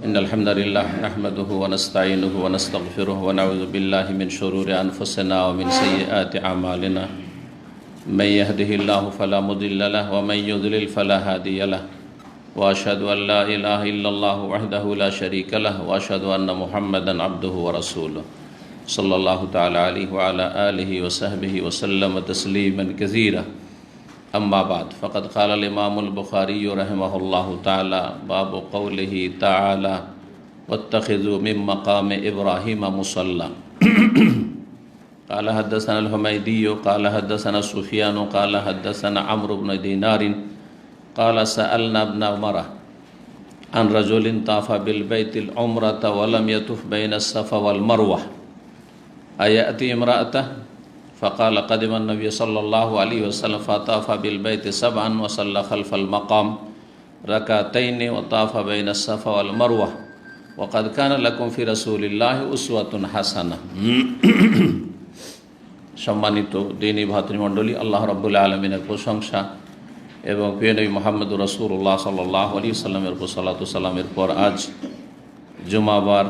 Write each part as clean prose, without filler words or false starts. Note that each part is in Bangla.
إن الحمد لله نحمده ونستعينه ونستغفره ونعوذ بالله من شرور أنفسنا ومن سيئات أعمالنا من يهده الله فلا مضل له ومن يضلل فلا هادي له وأشهد أن لا إله إلا الله وحده لا شريك له وأشهد أن محمدا عبده ورسوله صلى الله تعالى عليه وعلى آله وصحبه وسلم تسليما كثيرا أما بعد فقد قال الإمام البخاري رحمه الله تعالى باب قوله تعالى واتخذوا من مقام إبراهيم مصلى قال حدثنا الحميدي قال حدثنا سفيان قال حدثنا عمرو بن دينار قال سألنا ابن عمر عن رجل طاف بالبيت العمرة ولم يطف بين الصفا والمروة أيأتي امرأته فقال قدم النبي صلى الله عليه وسلم فطاف بالبيت سبعا وصلى خلف المقام ركعتين وطاف بين الصفا والمروة وقد كان لكم في رسول الله أسوة حسنة সম্মানিত দ্বীনী ভাতৃমণ্ডলী, আল্লাহ রাব্বুল আলামিনের প্রশংসা এবং প্রিয় নবী মুহাম্মদ রাসূলুল্লাহ সাল্লাল্লাহু আলাইহি ওয়াসাল্লামের উপর সালাতু সালামের পর আজ জুমাবার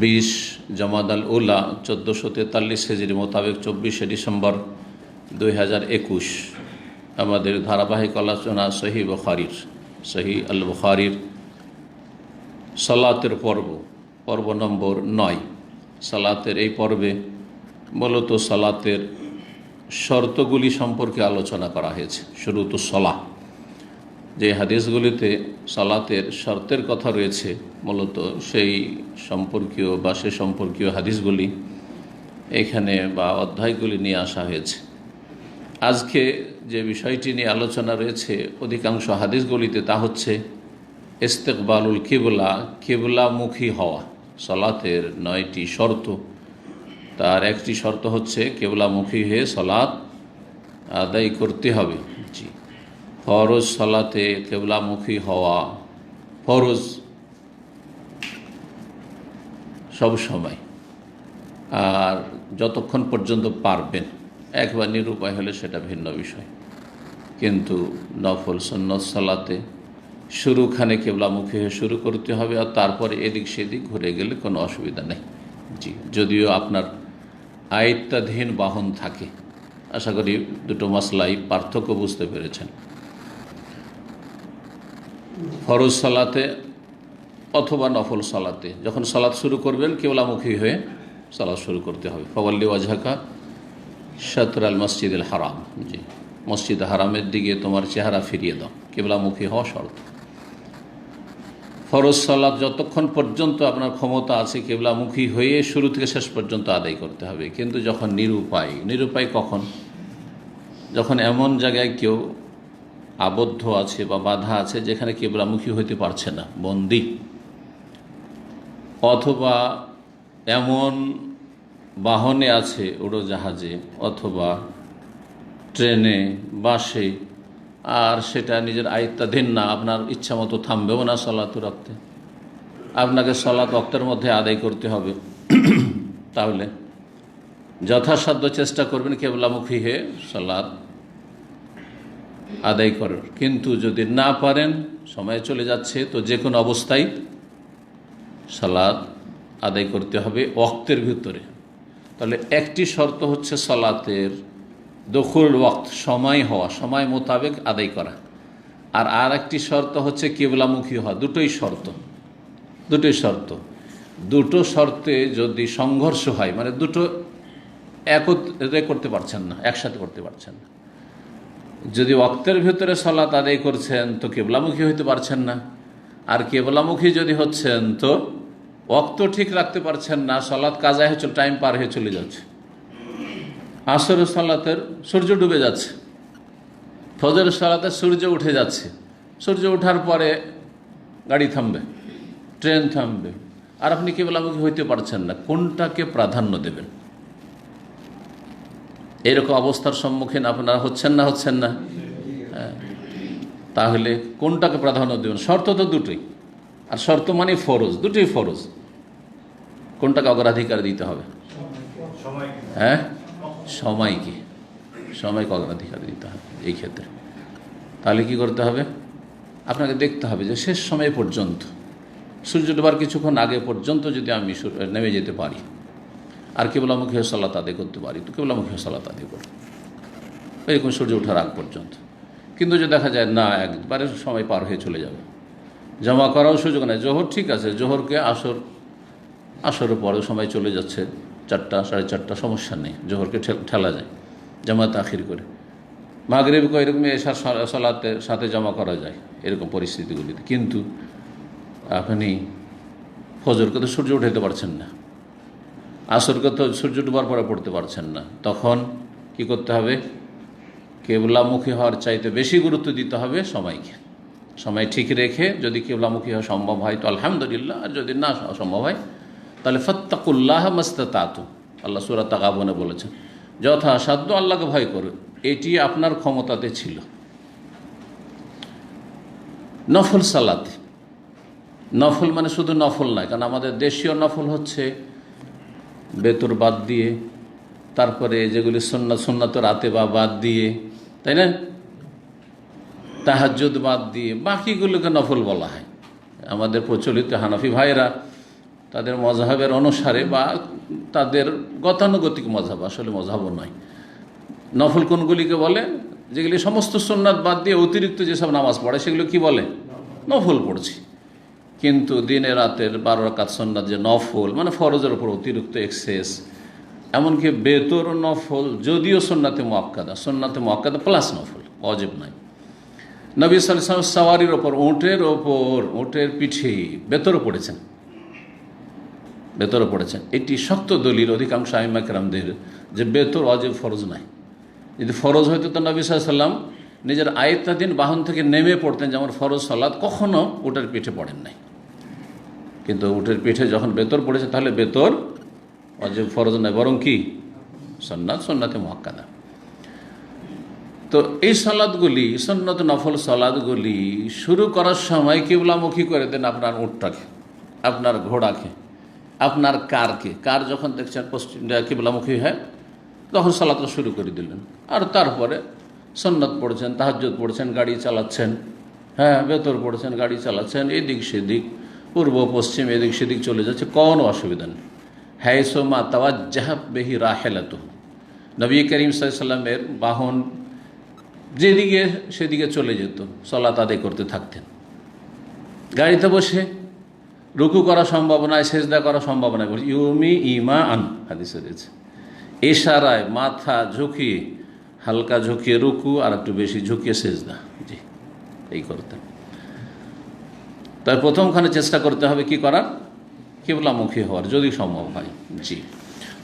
20 জমাদাল উলা 1443 হিজরি মোতাবেক 24শে ডিসেম্বর 2021 আমাদের ধারাবাহিক আলোচনা সহিহ আল বুখারীর সালাতের পর্ব নম্বর 9। সালাতের এই পর্বে মূলত সালাতের শর্তগুলি সম্পর্কে আলোচনা করা হয়েছে। শুরুতু সালাহ, যে হাদিসগুলিতে সালাতের শর্তের কথা রয়েছে মূলত সেই সম্পর্কীয় হাদিসগুলি এখানে বা অধ্যায়গুলি নিয়ে আসা হয়েছে। আজকে যে বিষয়টি নিয়ে আলোচনা রয়েছে অধিকাংশ হাদিসগুলিতে তা হচ্ছে ইস্তেকবালুল কিবলামুখী হওয়া। সালাতের 9টি শর্ত, তার একটি শর্ত হচ্ছে কিবলামুখী হয়ে সালাত আদায় করতে হবে। জি, ফরজ সালাতে কিবলামুখী হওয়া ফরজ সব সময়, আর যতক্ষণ পর্যন্ত পারবেন। একবার নিরুপায় হলে সেটা ভিন্ন বিষয়, কিন্তু নফল সুন্নত সালাতে শুরুখানে কিবলামুখী হয়ে শুরু করতে হবে, আর তারপরে এদিক সেদিক ঘুরে গেলে কোনো অসুবিধা নেই। জি, যদিও আপনার আয়ত্তাধীন বাহন থাকে। আশা করি দুটো মাসলাই পার্থক্য বুঝতে পেরেছেন। ফরজ সালাতে অথবা নফল সালাতে যখন সালাত শুরু করবেন কিবলামুখী হয়ে সালাত শুরু করতে হবে। ফাওয়াল্লি ওয়াজহাকা শাতর আল মসজিদ আল হারাম, জি, মসজিদ হারামের দিকে তোমার চেহারা ফিরিয়ে দাও, কিবলামুখী হওয়া শর্ত। ফরজ সালাত যতক্ষণ পর্যন্ত আপনার ক্ষমতা আছে কিবলামুখী হয়ে শুরু থেকে শেষ পর্যন্ত আদায় করতে হবে। কিন্তু যখন নিরুপায় কখন? যখন এমন জায়গায় কেউ আবদ্ধ আছে বা বাধা আছে যেখানে কিবলামুখী হইতে পারছে না, বন্দী, অথবা এমন বাহনে আছে উড়োজাহাজে অথবা ট্রেনে বাসে, আর সেটা নিজের আয়ত্তাধীন না, আপনার ইচ্ছা মতো থামবেও না সালাত রাখতে, আপনাকে সালাত ওয়াক্তের মধ্যে আদায় করতে হবে। তাহলে যথাসাধ্য চেষ্টা করবেন কিবলামুখী হয়ে সালাত আদায় করার। কিন্তু যদি না পারেন, সময় চলে যাচ্ছে, তো যে কোনো অবস্থায় সালাত আদায় করতে হবে ওয়াক্তের ভিতরে। তাহলে একটি শর্ত হচ্ছে সালাতের দখুল ওয়াক্ত, সময় হওয়া, সময় মোতাবেক আদায় করা। আর একটি শর্ত হচ্ছে কিবলামুখী হওয়া। দুটোই শর্ত। দুটো শর্তে যদি সংঘর্ষ হয়, মানে দুটো একত্রে করতে পারছেন না, একসাথে করতে পারছেন না। যদি ওয়াক্তের ভিতরে সালাত আদায় করছেন তো কিবলামুখী হইতে পারছেন না, আর কিবলামুখী যদি হচ্ছেন তো ওয়াক্ত ঠিক রাখতে পারছেন না, সালাত কাজা হয়ে টাইম পার হয়ে চলে যাচ্ছে। আসরের সালাতের সূর্য ডুবে যাচ্ছে, ফজরের সালাতে সূর্য উঠে যাচ্ছে, সূর্য ওঠার পরে গাড়ি থামবে, ট্রেন থামবে, আর আপনি কিবলামুখী হইতে পারছেন না। কোনটাকে প্রাধান্য দেবেন? এরকম অবস্থার সম্মুখীন আপনারা হচ্ছেন না? তাহলে কোনটাকে প্রাধান্য দেবেন? শর্ত তো দুটোই, আর শর্ত মানে ফরজ, দুটোই ফরজ। কোনটাকে অগ্রাধিকার দিতে হবে? হ্যাঁ, সময়কে। সময়কে অগ্রাধিকার দিতে হবে এই ক্ষেত্রে। তাহলে কি করতে হবে? আপনাকে দেখতে হবে যে শেষ সময় পর্যন্ত, সূর্য ডোবার কিছুক্ষণ আগে পর্যন্ত যদি আমি নেমে যেতে পারি আর কিবলামুখী হয়ে সালাত আদায় করতে পারি তো কিবলামুখী হয়ে সালাত আদায় করব, এরকম সূর্য ওঠার আগ পর্যন্ত। কিন্তু যদি দেখা যায় না, একবারে সময় পার হয়ে চলে যাবে, জমা করাও সুযোগ নেই। জোহর ঠিক আছে, জোহরকে আসরের পরেও সময় চলে যাচ্ছে, 4টা 4:30, সমস্যা নেই, জোহরকে ঠেলা যায় জামাত আখির করে। মাগরিবকে এরকম এশার সালাতের সাথে জমা করা যায় এরকম পরিস্থিতিগুলিতে। কিন্তু আপনি ফজরকে তো সূর্য উঠাইতে পারছেন না, আসরকে তো সূর্য ডুবার পরে পড়তে পারছেন না, তখন কি করতে হবে? কেবলামুখী হওয়ার চাইতে বেশি গুরুত্ব দিতে হবে সময়কে। সময় ঠিক রেখে যদি কেবলামুখী হওয়া সম্ভব হয় তো আলহামদুলিল্লাহ, আর যদি না সম্ভব হয় তাহলে ফাত্তাকুল্লাহ মাস্তাতাতু, আল্লাহ সূরা তাগাবুনে বলেছেন, যথাসাধ্য আল্লাহকে ভয় করুন, এটি আপনার ক্ষমতাতে ছিল। নফল সালাতে, নফল মানে শুধু নফল নয়, কারণ আমাদের দেশীয় নফল হচ্ছে বেতর বাদ দিয়ে, তারপরে যেগুলি সুন্নাত রাতে বা বাদ দিয়ে, তাই না, তাহাজ্জুদ বাদ দিয়ে বাকিগুলোকে নফল বলা হয়। আমাদের প্রচলিত হানাফি ভাইরা তাদের মজহাবের অনুসারে বা তাদের গতানুগতিক মজহাব, আসলে মজহাবও নয়, নফল কোনগুলিকে বলে? যেগুলি সমস্ত সুন্নাত বাদ দিয়ে অতিরিক্ত যেসব নামাজ পড়ে সেগুলো কি বলে? নফল পড়ছি। কিন্তু দিনে রাতের 12 রাকাত সুন্নাত যে নফল, মানে ফরজের উপর অতিরিক্ত এক্সেস, এমনকি বেতর নফল, যদিও সুন্নাতে মুআক্কাদা প্লাস নফল, ওয়াজিব নয়। নবী সাল্লাল্লাহু আলাইহি ওয়াসাল্লাম সাওয়ারির ওপর, উটের পিঠে বেতরও পড়েছেন। এটি শক্ত দলিল অধিকাংশ আইম্মা কেরামদের যে বেতর ওয়াজিব, ফরজ নাই। যদি ফরজ হয়তো তো নবী সাল্লাল্লাহু আলাইহি ওয়াসাল্লাম নিজের আয়ত্তাধীন বাহন থেকে নেমে পড়তেন, যেমন ফরজ সালাত কখনো উটের পিঠে পড়েন নাই। কিন্তু উটের পিঠে যখন বেতর পড়েছে তাহলে বেতর ওয়াজিব, ফরজ নয়, বরং কি সুন্নাতে মুআক্কাদা। তো এই সালাদগুলি, সুন্নত নফল সালাদগুলি শুরু করার সময় কিবলামুখী করে দেন আপনার উটটাকে, আপনার ঘোড়াকে, আপনার কারকে। কার যখন দেখছেন পশ্চিম কিবলামুখী হয় তখন সালাতটা শুরু করে দিলেন। আর তারপরে সুন্নত পড়ছেন, তাহাজ্জুদ পড়ছেন, গাড়ি চালাচ্ছেন, বেতর পড়ছেন, গাড়ি চালাচ্ছেন, এদিক সেদিক, পূর্ব পশ্চিম, এদিক সেদিক চলে যাচ্ছে, কোনো অসুবিধা নেই। হাইসুমা তাওয়াজ্জাহা বিহি রাহিলাতুহু, নবী করিম সাল্লাল্লাহু আলাইহি ওয়াসাল্লামের বাহন যেদিকে সেদিকে চলে যেত, সালাত আদায় করতে থাকতেন। গাড়িতে বসে রুকু করা সম্ভব নয়, সেজদা করা সম্ভব নয়, ইউমি ইমা আন হাদিসে রয়েছে, ইশারায় মাথা ঝুঁকিয়ে, হালকা ঝুঁকিয়ে রুকু আর একটু বেশি ঝুঁকিয়ে সেজদা, জি এই করতেন। তাই প্রথমখানে চেষ্টা করতে হবে কি করার? কিবলামুখী হওয়ার, যদি সম্ভব হয়। জি,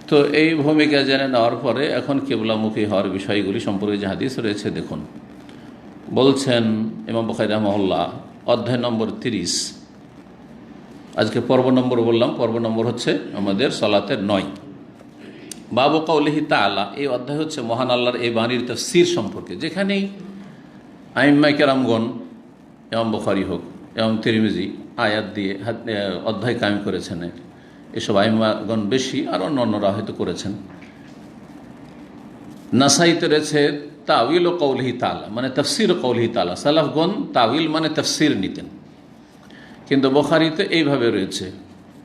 তো এই ভূমিকা জেনে নেওয়ার পরে এখন কিবলামুখী হওয়ার বিষয়গুলি সম্পর্কে যে হাদিস রয়েছে দেখুন। বলছেন ইমাম বুখারী রাহিমাহুল্লাহ, অধ্যায় নম্বর 30, আজকে পর্ব নম্বর বললাম, পর্ব নম্বর হচ্ছে আমাদের সালাতের 9, বাবু কাউলিহি তাআলা। এই অধ্যায় হচ্ছে মহান আল্লাহর এই বাণীর তাফসীর সম্পর্কে, যেখানেই আইম্মাই কেরামগণ, ইমাম বুখারী হোক, ইমাম তিরমিজি আয়াত দিয়ে অধ্যায় কায়েম করেছেন। এসব আইম্মাগণ বেশি, আর অন্যান্যরা হয়তো করেছেন। নাসাইতে রয়েছে তাউইল ও কৌলিহি তাআলা, মানে তাফসীর ও কৌলিহি তাআলা। সালাফগণ তাউইল মানে তাফসীর নিতেন, কিন্তু বুখারীতে এইভাবে রয়েছে,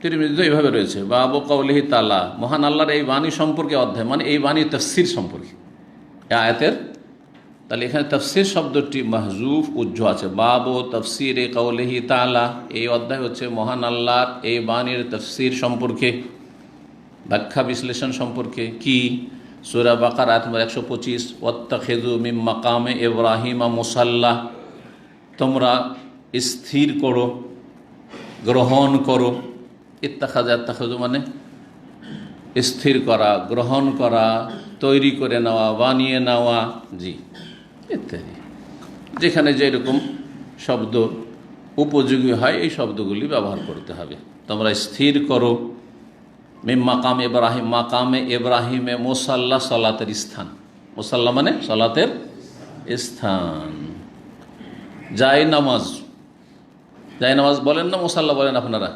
তিরমিজিতে এইভাবে রয়েছে, বাবু কৌলিহি তাআলা, মহান আল্লাহর এই বাণী সম্পর্কে অধ্যায়, মানে এই বাণীর তাফসীর সম্পর্কে আয়াতের। তাহলে এখানে তাফসীর শব্দটি মাহজুফ উজ্জ আছে, বাবু তাফসীরে কৌলিহি তাআলা। এই অধ্যায় হচ্ছে মহান আল্লাহর এই বাণীর তাফসীর সম্পর্কে, ব্যাখ্যা বিশ্লেষণ সম্পর্কে। কি? সূরা বাকারা আয়াত নম্বর 125, ওয়াত্তাখিযু মিন মাকামে ইব্রাহিম মুসাল্লা, তোমরা স্থির করো, গ্রহণ করো। ইত্তাখাযু মানে স্থির করা, গ্রহণ করা, তৈরি করে নেওয়া, বানিয়ে নেওয়া, জি ইত্যাদি। যেখানে যেরকম শব্দ উপযোগী হয় এই শব্দগুলি ব্যবহার করতে হবে। তোমরা স্থির করো মিন মাকামে ইব্রাহিম, মাকামে ইব্রাহিমে মুসাল্লা, সালাতের স্থান। মুসাল্লা মানে সালাতের স্থান। জায় নামাজ বলেন না, মুসাল্লা বলেন আপনারা?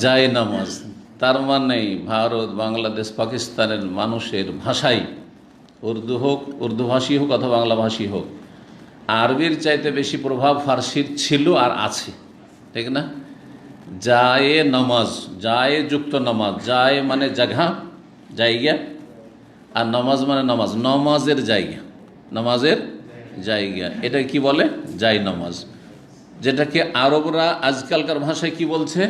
জায় নামাজ, তার মানে ভারত, বাংলাদেশ, পাকিস্তানের মানুষের ভাষায় উর্দু হোক, উর্দুভাষী হোক অথবা বাংলাভাষী হোক, আরবির চাইতে বেশি প্রভাব ফার্সির ছিল আর আছে, ঠিক না? জায়ে নামাজ, জায়ে যুক্ত নামাজ, জায়ে মানে জায়গা, জায়গা, আর নামাজ মানে নামাজ, নামাজের জায়গা, নামাজের জায়গা, এটা কি বলে? জাই নামাজ, যেটাকে আরবরা আজকালকার ভাষায় কি বলছে?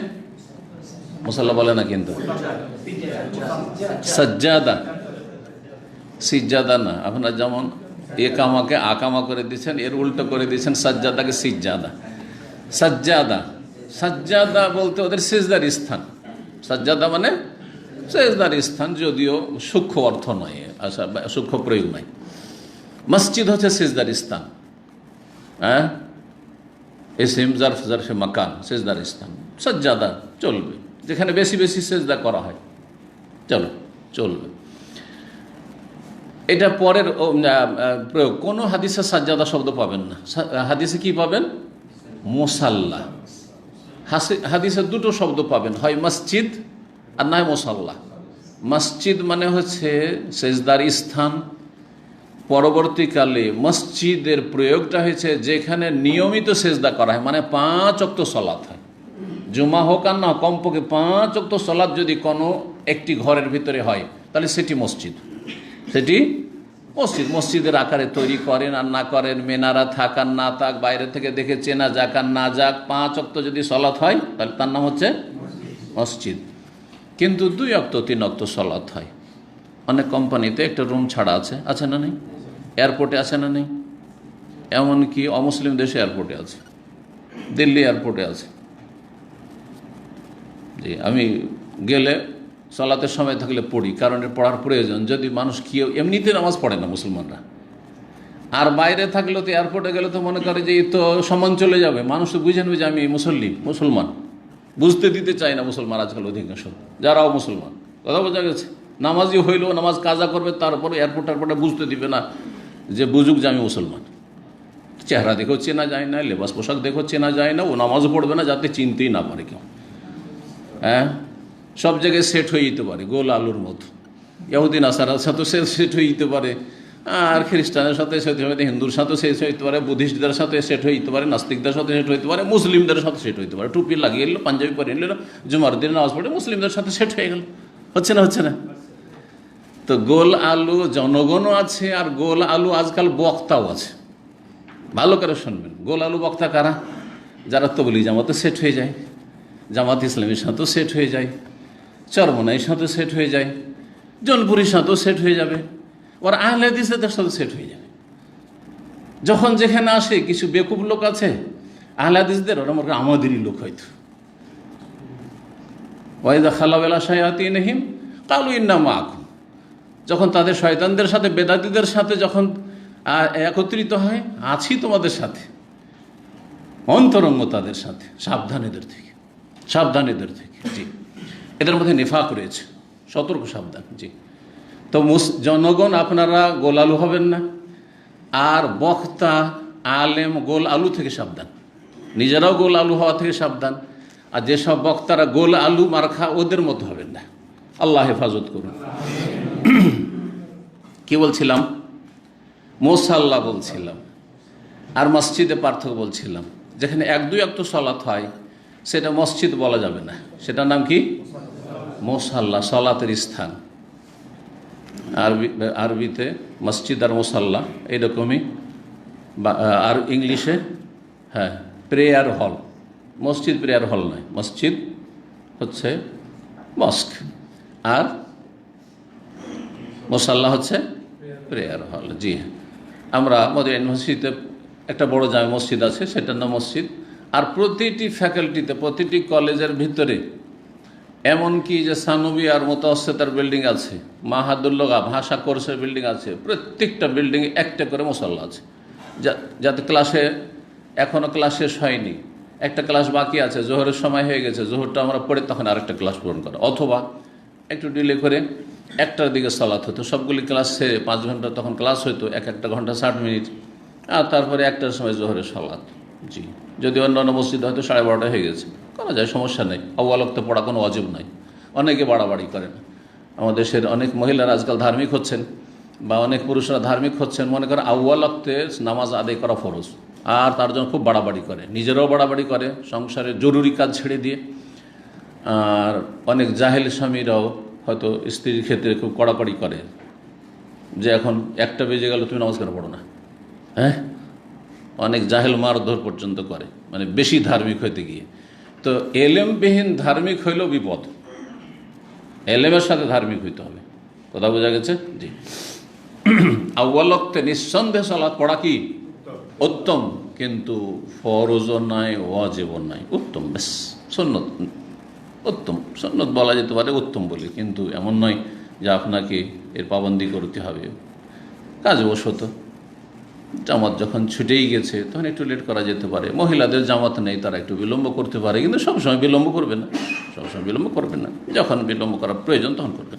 মুসাল্লা বলে না কিন্তু, সাজ্জাদা, সিজ্জাদা না। আপনারা যেমন একামাকে আকামা করে দিচ্ছেন, এর উল্টো করে দিচ্ছেন সাজ্জাদাকে সিজ্জাদা। সাজ্জাদা, সাজ্জাদা বলতে ওদের সেজদার স্থান, সাজ্জাদা মানে সেজদার স্থান, যদিও সূক্ষ্ম অর্থ নয়, আচ্ছা সূক্ষ্ম প্রয়োগ নয়। মসজিদ হচ্ছে সেজদার স্থান, হ্যাঁ, ইসম জারফ জারফে মাকান, সেজদার স্থান। সাজ্জাদা চলবে, যেখানে বেশি বেশি সেজদা করা হয়, চলো চলবে। এটা পরের প্রয়োগ। কোনো হাদিসে সাজ্জাদা শব্দ পাবেন না। হাদিসে কি পাবেন? মুসাল্লা। হাদিসে দুটো শব্দ পাবেন, হয় মসজিদ আর নয় মুসাল্লা। মসজিদ মানে হচ্ছে সেজদার স্থান। পরবর্তীকালে মসজিদের প্রয়োগটা হয়েছে যেখানে নিয়মিত সেজদা করা হয়, মানে 5 ওয়াক্ত সালাত হয়, জুমা হোক আর না, কমপক্ষে 5 ওয়াক্ত সালাত যদি কোনো একটি ঘরের ভিতরে হয়, তাহলে সেটি মসজিদ, সেটি মসজিদ। মসজিদের আকারে তৈরি করেন আর না করেন, মেনারা থাক আর না থাক, বাইরে থেকে দেখে চেনা যাক আর না যাক, 5 ওয়াক্ত যদি সালাত হয় তাহলে তার নাম হচ্ছে মসজিদ। কিন্তু 2 ওয়াক্ত 3 ওয়াক্ত সালাত হয়। অনেক কোম্পানিতে একটা রুম ছাড়া আছে, আছে না নেই? এয়ারপোর্টে আছে না নেই? এমনকি অমুসলিম দেশে এয়ারপোর্টে আছে, দিল্লি এয়ারপোর্টে আছে। জি, আমি গেলে সালাতের সময় থাকলে পড়ি, কারণ এর পড়ার প্রয়োজন। যদি মানুষ কেউ এমনিতে নামাজ পড়ে না মুসলমানরা, আর বাইরে থাকলে তো এয়ারপোর্টে গেলে তো মনে করে যে এই তো সম্মান চলে যাবে, মানুষ তো বুঝে নেবে যে আমি মুসলমান। বুঝতে দিতে চায় না মুসলমান আজকাল অধিকাংশ, যারাও মুসলমান। কথা বোঝা গেছে? নামাজি হইলেও নামাজ কাজা করবে, তারপরে এয়ারপোর্টে বুঝতে দিবে না যে বুঝুক যে আমি মুসলমান। চেহারা দেখেও চেনা যায় না, লেবাস পোশাক দেখেও চেনা যায় না, ও নামাজও পড়বে না যাতে চিনতেই না পারে কেউ। হ্যাঁ, সব জায়গায় সেট হয়ে যেতে পারে গোল আলুর মতো। ইহুদিন আসারার সাথেও সেট হয়ে যেতে পারে, আর খ্রিস্টানের সাথে সেট হয়ে, হিন্দুর সাথেও সেট হইতে পারে, বুদ্ধিস্টদের সাথে সেট হয়ে যেতে পারে, নাস্তিকদের সাথে সেট হইতে পারে, মুসলিমদের সাথে সেট হইতে পারে। টুপি লাগিয়ে এলো, পাঞ্জাবি পরে নিল, জুমার দিন নামাজ পড়ে মুসলিমদের সাথে সেট হয়ে গেল। হচ্ছে না? হচ্ছে না? তো গোল আলু জনগণও আছে, আর গোল আলু আজকাল বক্তাও আছে। ভালো করে শুনবেন, গোল আলু বক্তা কারা? যারা তবলিগ জামাতে সেট হয়ে যায়, জামাত ইসলামের সাথেও সেট হয়ে যায়, চরমনাইয়ের সাথে সেট হয়ে যায়, জনপুরীর সাথেও সেট হয়ে যাবে, ওর আহলে হাদিসদের সাথে সেট হয়ে যাবে। যখন যেখানে আসে কিছু বেকুব লোক আছে আহলে হাদিসদের, ওরা মনে আমাদেরই লোক হয়তো। ওয়াইদা খালাওয়ালা শায়াতিনহিম কালু ইন্না মাআকুম, যখন তাদের শয়তানদের সাথে, বেদাতীদের সাথে যখন একত্রিত হয়, আছি তোমাদের সাথে, অন্তরঙ্গ তাদের সাথে, সাবধান এদের থেকে, সাবধান এদের থেকে। জি, এদের মধ্যে নিফাক রয়েছে, সতর্ক, সাবধান। জি, তো জনগণ আপনারা গোল আলু হবেন না, আর বক্তা আলেম গোল আলু থেকে সাবধান, নিজেরাও গোল আলু হওয়া থেকে সাবধান। আর যেসব বক্তারা গোল আলু মার্খা, ওদের মতো হবেন না। আল্লাহ হেফাজত করুন। কি বলছিলাম? মুসাল্লা বলছিলাম, আর মসজিদে পার্থক্য বলছিলাম। যেখানে 1-2 ওয়াক্ত সালাত হয় সেটা মসজিদ বলা যাবে না, সেটার নাম কি? মুসাল্লা, সালাতের স্থান। আরবিতে মসজিদ আর মুসাল্লা এইরকমই, আর ইংলিশে হ্যাঁ প্রেয়ার হল। মসজিদ প্রেয়ার হল নয়, মসজিদ হচ্ছে মস্ক, আর মুসাল্লা হচ্ছে প্রেয়ার হল। জি, আমরা আমাদের ইউনিভার্সিটিতে একটা বড় জামে মসজিদ আছে, সেটার নাম মসজিদ। আর প্রতিটি ফ্যাকাল্টিতে, প্রতিটি কলেজের ভিতরে, এমনকি যে সানবী আর মুতাওয়াসসিতার বিল্ডিং আছে, মাহাদুল্লগা ভাষা কোর্সের বিল্ডিং আছে, প্রত্যেকটা বিল্ডিংয়ে একটা করে মুসাল্লা আছে, যাতে ক্লাসে, এখনও ক্লাস শেষ হয়নি, একটা ক্লাস বাকি আছে, জোহরের সময় হয়ে গেছে, জোহরটা আমরা পড়ে তখন আরেকটা ক্লাস পূরণ করা, অথবা একটু ডিলে করে 1টার দিকে সালাত হতো। সবগুলি ক্লাস সেরে 5 ঘন্টা তখন ক্লাস হতো, একটা ঘন্টা 60 মিনিট, আর তারপরে 1টার সময় জোহরের সালাত। জি, যদি অন্যান্য মসজিদে হয়তো 12:30 হয়ে গেছে, করা যায়, সমস্যা নেই। আউয়াল ওয়াক্তে পড়া কোনো ওয়াজিব নাই, অনেকে বাড়াবাড়ি করেন। আমাদের দেশের অনেক মহিলারা আজকাল ধার্মিক হচ্ছেন, বা অনেক পুরুষরা ধার্মিক হচ্ছেন, মনে করে আউয়াল ওয়াক্তে নামাজ আদায় করা ফরজ, আর তার জন্য খুব বাড়াবাড়ি করে, নিজেরাও বাড়াবাড়ি করে সংসারের জরুরি কাজ ছেড়ে দিয়ে। আর অনেক জাহেল স্বামীরাও হয়তো স্ত্রীর ক্ষেত্রে খুব কড়াকড়ি করে, যে এখন 1টা বেজে গেল তুমি নামাজ কেন পড়ো না, হ্যাঁ। অনেক জাহেল মারধর পর্যন্ত করে, মানে বেশি ধার্মিক হইতে গিয়ে। তো এলেমবিহীন ধার্মিক হইলেও বিপদ, এলেমের সাথে ধার্মিক হইতে হবে। কথা বোঝা গেছে? জি। আউয়াল ওয়াক্তে নিঃসন্দেহে সালাত পড়া কি উত্তম, কিন্তু ফরজও নাই, ওয়াজিবও নাই, উত্তম, বেশ সুন্নত, উত্তম সুন্নত বলা যেতে পারে, উত্তম বলি। কিন্তু এমন নয় যে আপনাকে এর পাবন্দি করতে হবে। কাজবশত জামাত যখন ছুটেই গেছে তখন একটু লেট করা যেতে পারে। মহিলাদের জামাত নেই, তারা একটু বিলম্ব করতে পারে, কিন্তু সবসময় বিলম্ব করবে না, সবসময় বিলম্ব করবে না, যখন বিলম্ব করার প্রয়োজন তখন করবে।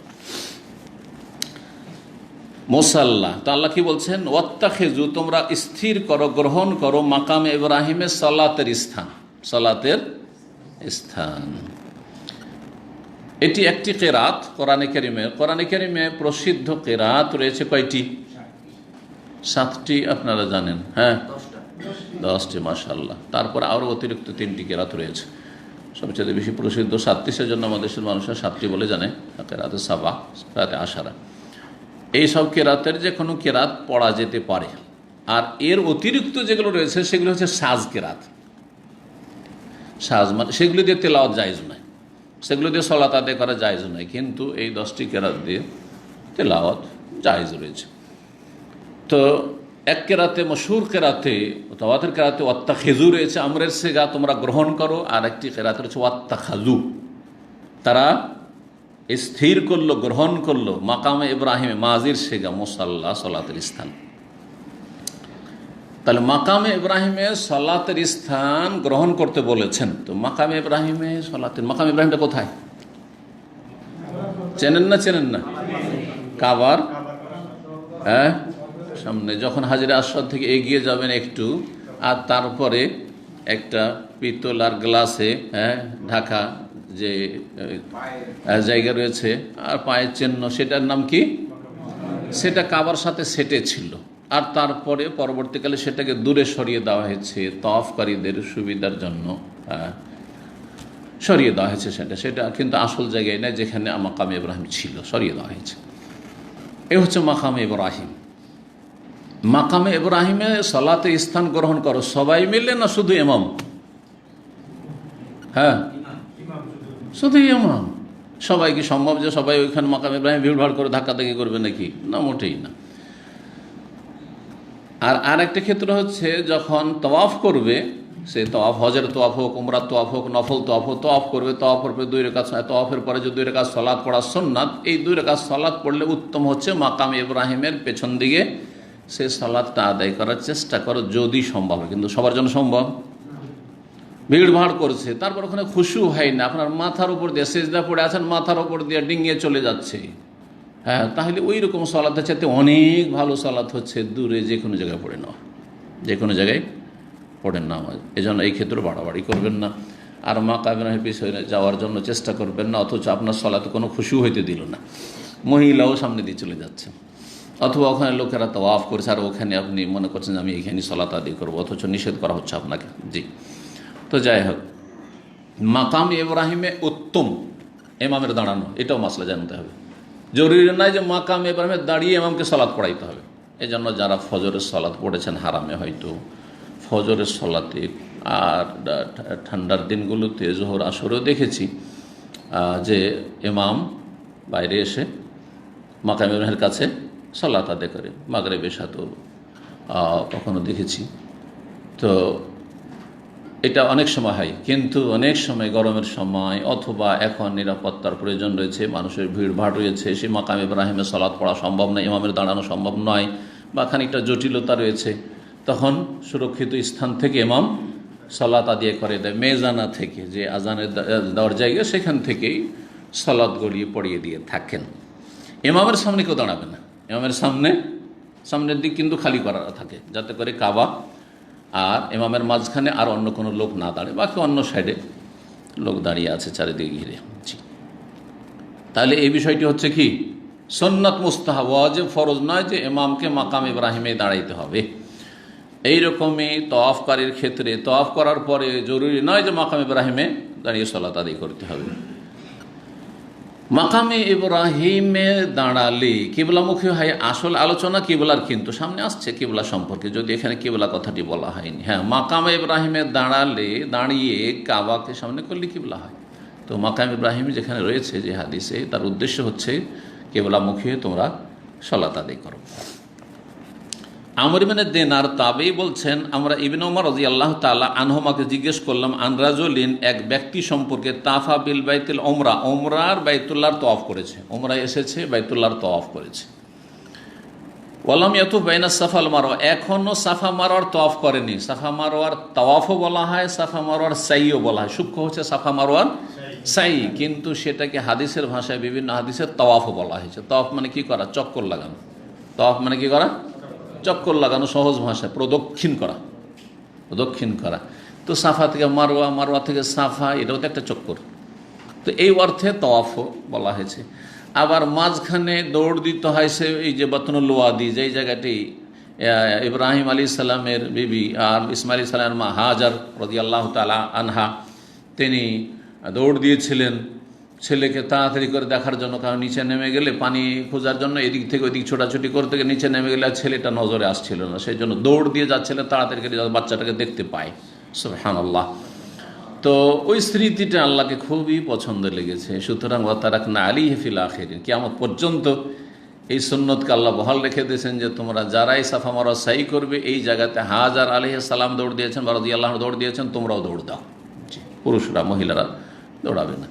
মুসাল্লা, তো আল্লাহ কি বলছেন? ওয়াত্তাখিযু, তোমরা স্থির করো, গ্রহণ করো, মাকামে ইব্রাহিমে সালাতের স্থান, সালাতের স্থান। এটি একটি কেরাত কোরআনে কারিমে। কোরআনে কারিমে প্রসিদ্ধ কেরাত রয়েছে কয়টি? 7টি, আপনারা জানেন, হ্যাঁ 10টি, মাশাআল্লাহ। তারপর আরও অতিরিক্ত 3টি কেরাত রয়েছে। সবচেয়ে বেশি প্রসিদ্ধ 7টি, সেজন্য আমাদের দেশের মানুষের 7টি বলে জানে, কেরাতে সাবা, কেরাতে আশারা। এই সব কেরাতের যে কোনো কেরাত পড়া যেতে পারে। আর এর অতিরিক্ত যেগুলো রয়েছে সেগুলো হচ্ছে সাজ কেরাত। সাজ মানে সেগুলো দিয়ে তেলাওয়াত জায়েজ নয়, সেগুলো দিয়ে সালাত আদায় করা জায়েজ নয়, কিন্তু এই 10টি কেরাত দিয়ে তেলাওয়াত জায়েজ রয়েছে। তো এক কেরাতে, মশহুর কেরাতে, তাওয়াতের কেরাতে ওয়াত্তাখিযু রয়েছে, আমরের সিগা, তোমরা গ্রহণ করো। আর একটি কেরাতে রয়েছে ওয়াত্তাখাযু, তারা স্থির করলো, গ্রহণ করলো, মাকামে ইব্রাহিমে, মাজির সিগা, মুসাল্লা, সালাতের স্থান। তাহলে মাকামে ইব্রাহিমে সালাতের স্থান গ্রহণ করতে বলেছেন। তো মাকামে ইব্রাহিমে সালাতের, মাকামে ইব্রাহিমটা কোথায় চেনেন না? চেনেন না? কাবার, হ্যাঁ, সামনে যখন হাজরে আসওয়াদ থেকে এগিয়ে যাবেন একটু, আর তারপরে একটা পিতল আর গ্লাসে, হ্যাঁ, ঢাকা যে জায়গা রয়েছে, আর পায়ের চিহ্ন, সেটার নাম কি? সেটা কাবার সাথে সেটে ছিল। আর তারপরে পরবর্তীকালে সেটাকে দূরে সরিয়ে দেওয়া হয়েছে তাওয়াফকারীদের সুবিধার জন্য, সরিয়ে দেওয়া হয়েছে। সেটা কিন্তু আসল জায়গায় নয়, যেখানে মাকামে ইব্রাহিম ছিল, সরিয়ে দেওয়া হয়েছে। এ হচ্ছে মাকামে ইব্রাহিম। মাকামে ইব্রাহিমে সালাতে স্থান গ্রহণ করো, সবাই মিলে না শুধু ইমাম? হ্যাঁ, শুধু ইমাম। সবাই কি সম্ভব যে সবাই ওইখানে মাকামে ইব্রাহিম ভিড়ভাড় করে ধাক্কাধাক্কি করবে নাকি? না, মোটেই না। আর আরেকটা ক্ষেত্র হচ্ছে যখন তওয়াফ করবে, সে তওয়াফ, হজের তওয়াফ হোক, উমরার তওয়াফ হোক, নফল তওয়াফ হোক, তওয়াফ করবে, তওয়াফের পরে 2 রাকাত, তওয়াফের পরে যে 2 রাকাত সালাত পড়া সুন্নাত, এই 2 রাকাত সালাত পড়লে উত্তম হচ্ছে মাকামে ইব্রাহিমের পেছন দিকে সে সালাতটা আদায় করার চেষ্টা করো, যদি সম্ভব হয়। কিন্তু সবার জন্য সম্ভব? ভিড়ভাড় করছে, তারপর ওখানে খুশু হয় না, আপনার মাথার উপর দিয়ে সেজদা পড়ে আছেন, মাথার উপর দিয়ে ডিঙিয়ে চলে যাচ্ছে, হ্যাঁ, তাহলে ওই রকম সালাতের চাইতে অনেক ভালো সালাত হচ্ছে দূরে যে কোনো জায়গায় পড়ে নেওয়া, যে কোনো জায়গায় পড়েন না। এই জন্য এই ক্ষেত্রে বাড়াবাড়ি করবেন না, আর মাকামে পিছনে যাওয়ার জন্য চেষ্টা করবেন না, অথচ আপনার সালাতে কোনো খুশু হইতে দিল না, মহিলাও সামনে দিয়ে চলে যাচ্ছে, অথবা ওখানে লোকেরা তাওয়াফ করছে আর ওখানে আপনি মনে করছেন আমি এইখানে সালাত আদায় করবো, অথচ নিষেধ করা হচ্ছে আপনাকে। জি, তো যাই হোক, মাকাম ইব্রাহিমে উত্তম ইমামের দাঁড়ানো, এটাও মাসলা জানতে হবে। জরুরি নয় যে মাকাম ইব্রাহিমে দাঁড়িয়ে ইমামকে সালাত পড়াইতে হবে। এই জন্য যারা ফজরের সালাত পড়েছেন হারামে, হয়তো ফজরের সালাতে, আর ঠান্ডার দিনগুলোতে জোহর আসরেও দেখেছি যে ইমাম বাইরে এসে মাকাম ইব্রাহিমের কাছে সালাত আদায় করে, মাগরিবের সাথেও কখনো দেখেছি। তো এটা অনেক সময় হয়, কিন্তু অনেক সময় গরমের সময়, অথবা এখন নিরাপত্তার প্রয়োজন রয়েছে, মানুষের ভিড়ভাড় রয়েছে, সে মাকাম ইব্রাহিমে সালাত পড়া সম্ভব নয়, ইমামের দাঁড়ানো সম্ভব নয়, বা খানিকটা জটিলতা রয়েছে, তখন সুরক্ষিত স্থান থেকে ইমাম সালাত আদায় করে দেয়, মেজানা থেকে, যে আজানের দেওয়ার জায়গা, সেখান থেকেই সালাত গড়িয়ে পড়িয়ে দিয়ে থাকেন। ইমামের সামনে কেউ দাঁড়াবে না, ইমামের সামনের দিক কিন্তু খালি করা থাকে, যাতে করে কাবা আর ইমামের মাঝখানে আর অন্য কোনো লোক না দাঁড়ে, বাকি অন্য সাইডে লোক দাঁড়িয়ে আছে চারিদিকে ঘিরে। তাহলে এই বিষয়টি হচ্ছে কি সুন্নাত মুস্তাহাব, ওয়াজিব ফরজ নয় যে ইমামকে মাকাম ইব্রাহিমে দাঁড়াইতে হবে। এইরকমই তওয়াফকারীর ক্ষেত্রে তওয়াফ করার পরে জরুরি নয় যে মাকাম ইব্রাহিমে দাঁড়িয়ে সালাত আদায় করতে হবে। মাকামে ইব্রাহিমে দাঁড়ালে কিবলামুখী হয়। আসল আলোচনা কিবলার কিন্তু সামনে আসছে কিবলা সম্পর্কে, যদি এখানে কিবলা কথাটি বলা হয়নি। হ্যাঁ, মাকামে ইব্রাহিমে দাঁড়িয়ে কাবাকে সামনে করলে কিবলা হয়। তো মাকাম ইব্রাহিম যেখানে রয়েছে যে হাদিসে, তার উদ্দেশ্য হচ্ছে কিবলামুখী হয়ে তোমরা সালাত আদায় করো। আমর ইবনে দিনার তাবেঈ বলছেন, আমরা ইবনে ওমর রাদিয়াল্লাহু তাআলা আনহুমাকে জিজ্ঞেস করলাম আন রাজুলিন, এক ব্যক্তি সম্পর্কে তাফা বিল বাইতুল উমরা, উমরার বাইতুল্লাহর তওয়াফ করেছে, উমরায় এসেছে বাইতুল্লাহর তওয়াফ করেছে। ওয়ালাম ইয়াতুফ বাইনা সাফা ওয়াল মারওয়া, এখনো সাফা মারওয়ার তওয়াফ করেনি। সাফা মারওয়ার তওয়াফও বলা হয়, সাফা মারওয়ার সাইও বলা হয়। সূক্ষ্ম হচ্ছে সাফা মারওয়ার সাই, কিন্তু সেটাকে হাদিসের ভাষায় বিভিন্ন হাদিসের তওয়াফও বলা হয়েছে। তওয়াফ মানে কি করা? চক্কর লাগানো। তওয়াফ মানে কি করা? চক্কর লাগানো, সহজ ভাষায় প্রদক্ষিণ করা, প্রদক্ষিণ করা। তো সাফা থেকে মারওয়া, মারওয়া থেকে সাফা, এটাও তো একটা চক্কর। তো এই অর্থে তওয়াফও বলা হয়েছে। আবার মাঝখানে দৌড় দিতে হয়, সে এই যে বাতনুল ওয়াদি, যেই জায়গাটি ইব্রাহিম আলাইহিস সালামের বিবি আর ইসমাইল আলাইহিস সালামের মা হাজার রাদিয়াল্লাহু তাআলা আনহা, তিনি দৌড় দিয়েছিলেন ছেলেকে তাড়াতাড়ি করে দেখার জন্য, কারণ নিচে নেমে গেলে পানি খোঁজার জন্য এদিক থেকে ওইদিক ছোটাছুটি করতে গিয়ে নিচে নেমে গেলে ছেলেটা নজরে আসছিল না, সেই জন্য দৌড় দিয়ে যাচ্ছিলেন তাড়াতাড়ি করে বাচ্চাটাকে দেখতে পায়। সুবহানাল্লাহ। তো ওই স্মৃতিটা আল্লাহকে খুবই পছন্দ লেগেছে। সুতরাং ওয়া তারাকনা আলাইহি ফিল আখিরিন, কিয়ামত পর্যন্ত এই সুন্নতকে আল্লাহ বহাল রেখে দিয়েছেন যে তোমরা যারাই সাফা মারওয়া সাই করবে, এই জায়গাতে হাজার আলাইহিস সালাম দৌড় দিয়েছেন, রাদিয়াল্লাহু আনহু দৌড় দিয়েছেন, তোমরাও দৌড় দাও। পুরুষরা, মহিলারা দৌড়াবে না।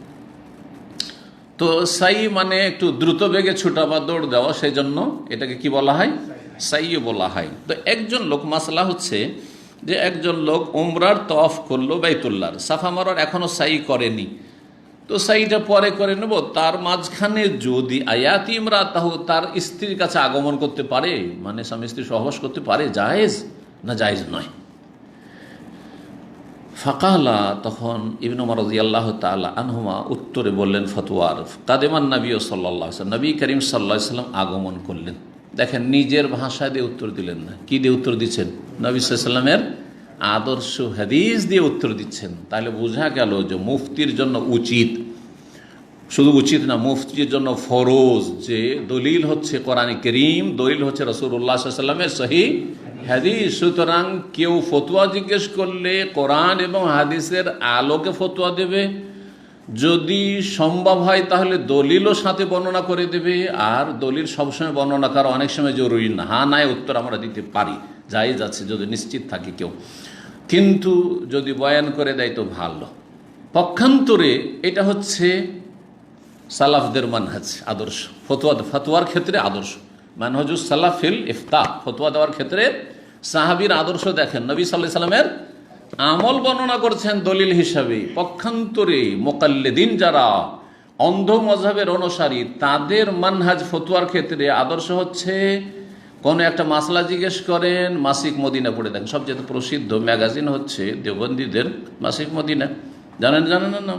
তো সাই মানে একটু দ্রুত বেগে ছুটা বা দৌড় দেওয়া, সেই জন্য এটাকে কি বলা হয়? সাইও বলা হয়। তো একজন লোক, মাসলা হচ্ছে যে একজন লোক উমরার তওয়াফ করলো বাইতুল্লাহর, সাফা মারওয়ার এখনো সাই করেনি, তো সাইটা পরে করে নেব। তার মাঝখানে যদি আয়াতি ইমরাতাহু, তার স্ত্রীর কাছে আগমন করতে পারে, মানে স্বামী স্ত্রী সহবাস করতে পারে, জায়েজ না জায়েজ নয়? ফাকালা, তখন ইবনে ওমর রাদিয়াল্লাহু তাআলা আনহুমা উত্তরে বললেন ফতোয়ার, কাদেমান নবী সাল্লাল্লাহু আলাইহি ওয়াসাল্লাম, নবী করিম সাল্লাল্লাহু আলাইহি ওয়াসাল্লাম আগমন করলেন। দেখেন, নিজের ভাষা দিয়ে উত্তর দিলেন না, কি দিয়ে উত্তর দিচ্ছেন? নবী সাল্লাল্লাহু আলাইহি ওয়াসাল্লামের আদর্শ হাদিস দিয়ে উত্তর দিচ্ছেন। তাহলে বোঝা গেল যে মুফতির জন্য উচিত, শুধু উচিত না, মুফতির জন্য ফরজ, যে দলিল হচ্ছে কোরআন কারীম, দলিল হচ্ছে রাসূলুল্লাহ সাল্লাল্লাহু আলাইহি ওয়াসাল্লামের সহিহ হাদিস। সুতরাং কেউ ফতোয়া জিজ্ঞেস করলে কোরআন এবং হাদিসের আলোকে ফতোয়া দেবে, যদি সম্ভব হয় তাহলে দলিলও সাথে বর্ণনা করে দেবে। আর দলিল সবসময় বর্ণনা করা অনেক সময় জরুরি না, হ্যাঁ নাই উত্তর আমরা দিতে পারি, জায়েজ আছে যদি নিশ্চিত থাকি কেউ, কিন্তু যদি বয়ান করে দেয় তো ভালো। পক্ষান্তরে এটা হচ্ছে সালাফদের মানহাজ, আদর্শ, ফতোয়ার ক্ষেত্রে আদর্শ, মানহাজুস সালাফিল ইফতা, ফতোয়া দেওয়ার ক্ষেত্রে সাহাবীর আদর্শ দেখেন, নবী সাল্লাল্লাহু আলাইহি ওয়াসাল্লামের আমল বর্ণনা করছেন দলিল হিসাবে। পক্ষান্তরে মুকাল্লিদিন, যারা অন্ধ মযহাবের অনুসারী, তাদের মানহাজ ফতোয়ার ক্ষেত্রে আদর্শ হচ্ছে, কোনো একটা মাসলা জিজ্ঞেস করেন, মাসিক মদিনা পড়ে দেখেন। সবচেয়ে প্রসিদ্ধ ম্যাগাজিন হচ্ছে দেওবন্দীদের মাসিক মদিনা, জানেন না?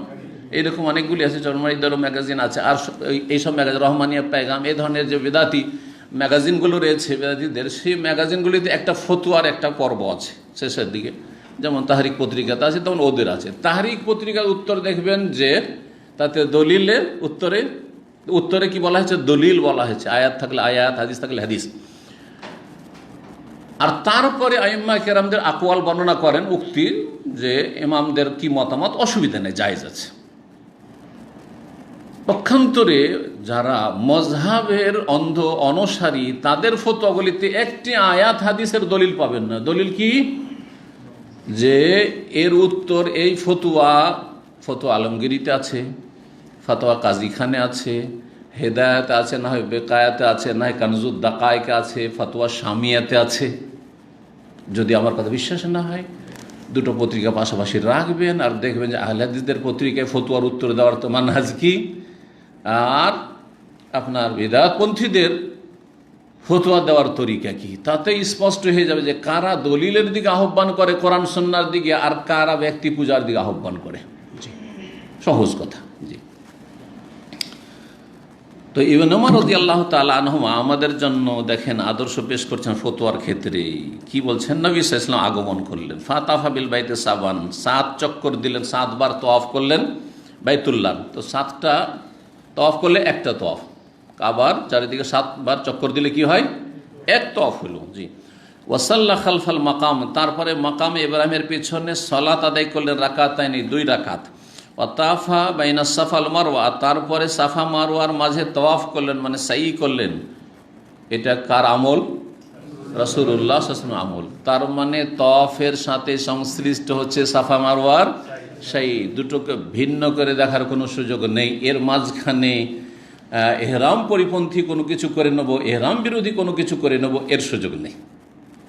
এইরকম অনেকগুলি আছে, চরমারিদেরও ম্যাগাজিন আছে। আর এইসব ম্যাগাজিন, রহমানিয়া পেগাম, এই ধরনের যে বেদাতি ম্যাগাজিনগুলো রয়েছে বেদাতিদের, সেই ম্যাগাজিনগুলিতে একটা ফতোয়ার একটা পর্ব আছে শেষের দিকে, যেমন তাহরিক পত্রিকাতে আছে, তেমন ওদের আছে। তাহরিক পত্রিকার উত্তর দেখবেন যে তাতে দলিলের উত্তরে কি বলা হয়েছে? দলিল বলা হয়েছে, আয়াত থাকলে আয়াত, হাদিস থাকলে হাদিস। আর তারপরে আইম্মা কেরামদের আকওয়াল বর্ণনা করেন, উক্তি, যে ইমামদের কি মতামত, অসুবিধা নেই, জায়েজ আছে। পক্ষান্তরে যারা মযহাবের অন্ধ অনুসারী, তাদের ফতোয়াগুলিতে একটি আয়াত হাদিসের দলিল পাবেন না। দলিল কি? যে এর উত্তর এই ফতোয়া আলমগিরিতে আছে, ফতোয়া কাজীখানে আছে, হেদায়েতে আছে, না হয় বেকায়াতে আছে, না হয় কানজুদ দাকায়েকে আছে, ফতোয়া শামিয়াতে আছে। যদি আমার কথা বিশ্বাস না হয়, দুটো পত্রিকা পাশাপাশি রাখবেন আর দেখবেন যে আহলে হাদিসদের পত্রিকায় ফতোয়ার উত্তর দেওয়ার তো মানহাজ কি, আর আপনার বিদআতপন্থীদের ফতোয়া দেওয়ার তরিকা কি, তাতে স্পষ্ট হয়ে যাবে যে কারা দলিলের দিকে আহ্বান করে কোরআন সুন্নাহর দিকে, আর কারা ব্যক্তি পূজার দিকে আহ্বান করে। জি, সহজ কথা। জি, তো ইবনে ওমর রাদিয়াল্লাহু তাআলা আনহুমা আমাদের জন্য দেখেন আদর্শ পেশ করছেন ফতোয়ার ক্ষেত্রে। কি বলছেন? নবী সাল্লাল্লাহু আলাইহি ওয়াসাল্লাম আগমন করলেন, ফাতাফা বিল বাইতে সাবান, 7 চক্কর দিলেন, 7 বার তওয়াফ করলেন বাইতুল্লাহ। তো 7টা তওয়াফ করলে একটা তওয়াফ, কাবার চারিদিকে 7 বার চক্কর দিলে কি হয়? এক তওয়াফ হলো। জি। ওয়াসাল্লা খালফাল মাকাম, তারপরে মাকামে ইব্রাহিমের পিছনে সালাত আদায় করলেন রাকাতাইনি, 2 রাকাত। ওয়াতাফা বাইনা সাফা ওয়াল মারওয়া, তারপরে সাফা মারওয়ার মাঝে তওয়াফ করলেন, মানে সাই করলেন। এটা কার আমল? রাসূলুল্লাহ সাল্লাল্লাহু আলাইহি ওয়াসাল্লাম আমল। তার মানে তওয়াফের সাথে সংশ্লিষ্ট হচ্ছে সাফা মারওয়ার সাই, দুটোকে ভিন্ন করে দেখার কোনো সুযোগ নেই। এর মাঝখানে এহরাম পরিপন্থী কোনো কিছু করে নেব, এহরাম বিরোধী কোনো কিছু করে নেব, এর সুযোগ নেই।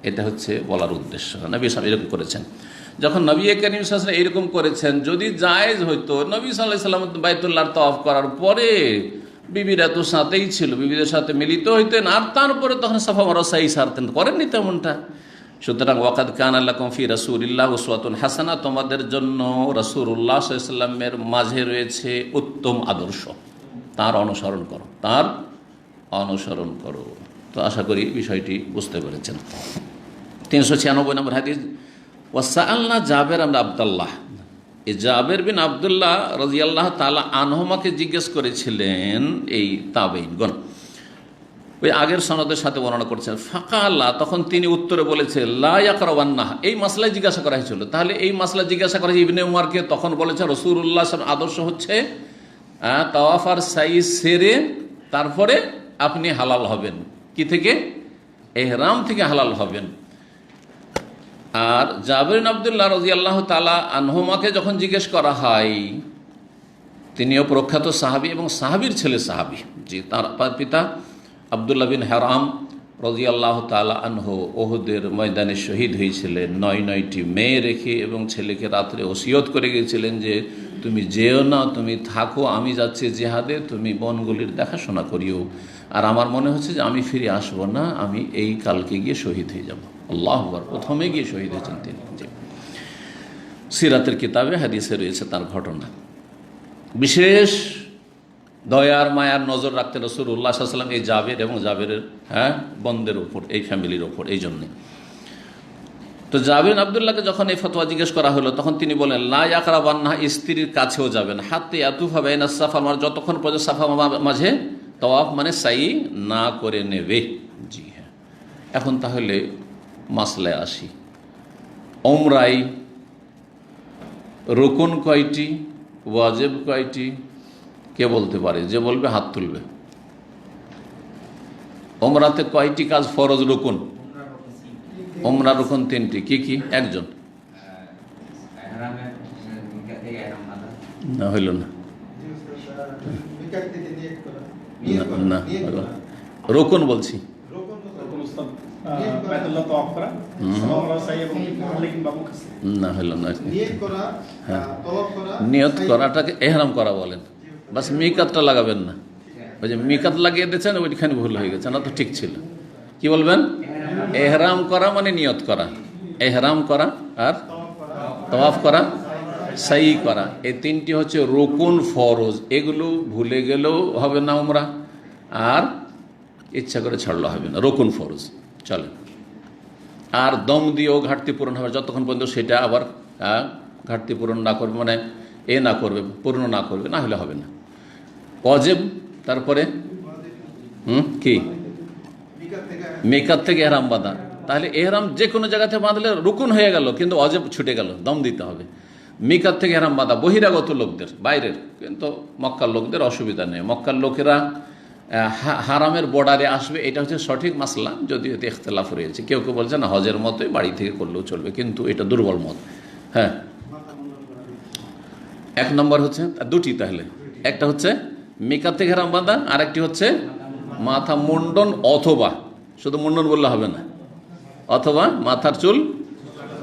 এটা হচ্ছে বলার উদ্দেশ্য। নবী সাহেব এরকম করেছেন। যখন নবী করিম সাল্লাল্লাহু আলাইহি ওয়াসাল্লাম এরকম করেছেন, যদি জায়েজ হইতো নবী সাল্লাল্লাহু আলাইহি ওয়াসাল্লাম বাইতুল্লাহর তওয়াফ করার পরে বিবিরা তো সাথেই ছিল, বিবিদের সাথে মিলিত হইতেন, আর তারপরে তখন সাফা মারওয়া সাই সারতেন, করেননি তেমনটা। সুতরাং ওয়াকাদ কানা লাকুম ফি রাসূলিল্লাহি উসওয়াতুন হাসানাহ, তোমাদের জন্য রাসূলুল্লাহ সাল্লাল্লাহু আলাইহি ওয়াসাল্লামের মাঝে রয়েছে উত্তম আদর্শ, তার অনুসরণ করো, তার অনুসরণ করো। তো আশা করি বিষয়টি বুঝতে পেরেছেন। 396 নম্বর হাদিস, ওয়াসাআলনা জাবের বিন আব্দুল্লাহ, এই জাবের বিন আব্দুল্লাহ রাদিয়াল্লাহু তাআলা আনহুমাকে জিজ্ঞেস করেছিলেন এই তাবেঈনগণ, ওই আগের সনদের সাথে বর্ণনা করছেন। ফাকাল্লাহ, তখন তিনি উত্তরে বলেছেন লা ইয়াকরাওয়ান্নাহ, এই মাসলায় জিজ্ঞাসা করা হয়েছিল। তাহলে এই মাসলা জিজ্ঞাসা করা হয়েছে ইবনে উমরকে, তখন বলেছেন রাসূলুল্লাহ সাল্লাল্লাহু আলাইহি ওয়াসাল্লাম আদর্শ হচ্ছে তাওয়াফ আর সাই সেরে তারপরে আপনি হালাল হবেন। কি থেকে? এহরাম থেকে হালাল হবেন। আর জাবের বিন আব্দুল্লাহ রাদিয়াল্লাহু তাআলা আনহুমাকে যখন জিজ্ঞেস করা হয়, তিনিও প্রখ্যাত সাহাবী এবং সাহাবীর ছেলে সাহাবী। জি, তার পিতা আব্দুল্লাহ বিন হারাম রাদিয়াল্লাহু তাআলা আনহু উহুদের ময়দানে শহীদ হয়েছিলেন 9টি মেয়ে রেখে, এবং ছেলেকে রাত্রে ওসিয়ত করে গিয়েছিলেন যে তুমি যেও না, তুমি থাকো, আমি যাচ্ছি জিহাদে, তুমি বনগুলির দেখাশোনা করিও। আর আমার মনে হচ্ছে যে আমি ফিরে আসব না, আমি এই কালকে গিয়ে শহীদ হয়ে যাব। আল্লাহু আকবার, প্রথমে গিয়ে শহীদ হয়েছেন তিনি। জি, সিরাতের কিতাবে হাদিসে রয়েছে তার ঘটনা। বিশেষ দয়ার মায়ার নজর রাখতেন রাসূলুল্লাহ সাল্লাল্লাহু আলাইহি ওয়াসাল্লাম এই জাবের এবং জাবেরের বন্দের উপর, এই ফ্যামিলির উপর। এই জন্যে তো জাবের আব্দুল্লাহকে যখন এই ফতোয়া জিজ্ঞেস করা হলো, তখন তিনি বলেন লা ইয়াকরাবান্নাহ, স্ত্রীর কাছেও যাবেন, হাত্তা ইয়াতুফা বাইনা সাফা ওয়াল মারওয়া, যতক্ষণ পর্যন্ত সাফা মাঝে তওয়াফ মানে সাই না করে নেবে। জি হ্যাঁ। এখন তাহলে মাসলায় আসি, ওমরায় রুকুন কয়টি, ওয়াজিব কয়টি? কে বলতে পারে? যে বলবে হাত তুলবে। ওমরাতে কয়টি কাজ ফরজ রুকুন? ওমরা রুকুন 3টি। কি কি? একজন না, হইল না, না রুকুন বলছি। না, হইল না। নিয়ত করাটাকে এহরাম করা বলেন, বাস মিকাতটা লাগাবেন না। ওই যে মিকাত লাগিয়ে দিয়েছেন, ওইখানে ভুল হয়ে গেছে, না তো ঠিক ছিল। কি বলবেন? এহরাম করা মানে নিয়ত করা, এহরাম করা আর তাওয়াফ করা, সাই করা, এই 3টি হচ্ছে রুকুন ফরজ। এগুলো ভুলে গেলেও হবে না উমরা, আর ইচ্ছা করে ছাড়লে হবে না, রুকুন ফরজ চলে। আর দম দিয়েও ঘাটতি পূরণ হবে যতক্ষণ পর্যন্ত সেটা আবার ঘাটতি পূরণ না করবে, মানে না করবে, পূর্ণ না করবে, না হলে হবে না। ওয়াজিব, তারপরে কি? মিকাত থেকে এহরাম বাঁধা। তাহলে এহরাম যে কোনো জায়গাতে বাঁধলে রুকুন হয়ে গেল, কিন্তু ওয়াজিব ছুটে গেল, দম দিতে হবে। মিকাত থেকে এহরাম বাঁধা বহিরাগত লোকদের, বাইরের, কিন্তু মক্কার লোকদের অসুবিধা নেই। মক্কার লোকেরা হারামের বর্ডারে আসবে, এটা হচ্ছে সঠিক মাসলা, যদিও এতে ইখতিলাফ রয়েছে। কেউ কেউ বলছে না হজের মতোই বাড়ি থেকে করলেও চলবে, কিন্তু এটা দুর্বল মত। হ্যাঁ, 1 নম্বর হচ্ছে 2টি, তাহলে একটা হচ্ছে মিকাত থেকে এহরাম বাঁধা, আর একটি হচ্ছে মাথা মুন্ডন, অথবা শুধু মুন্ডন বললে হবে না, অথবা মাথার চুল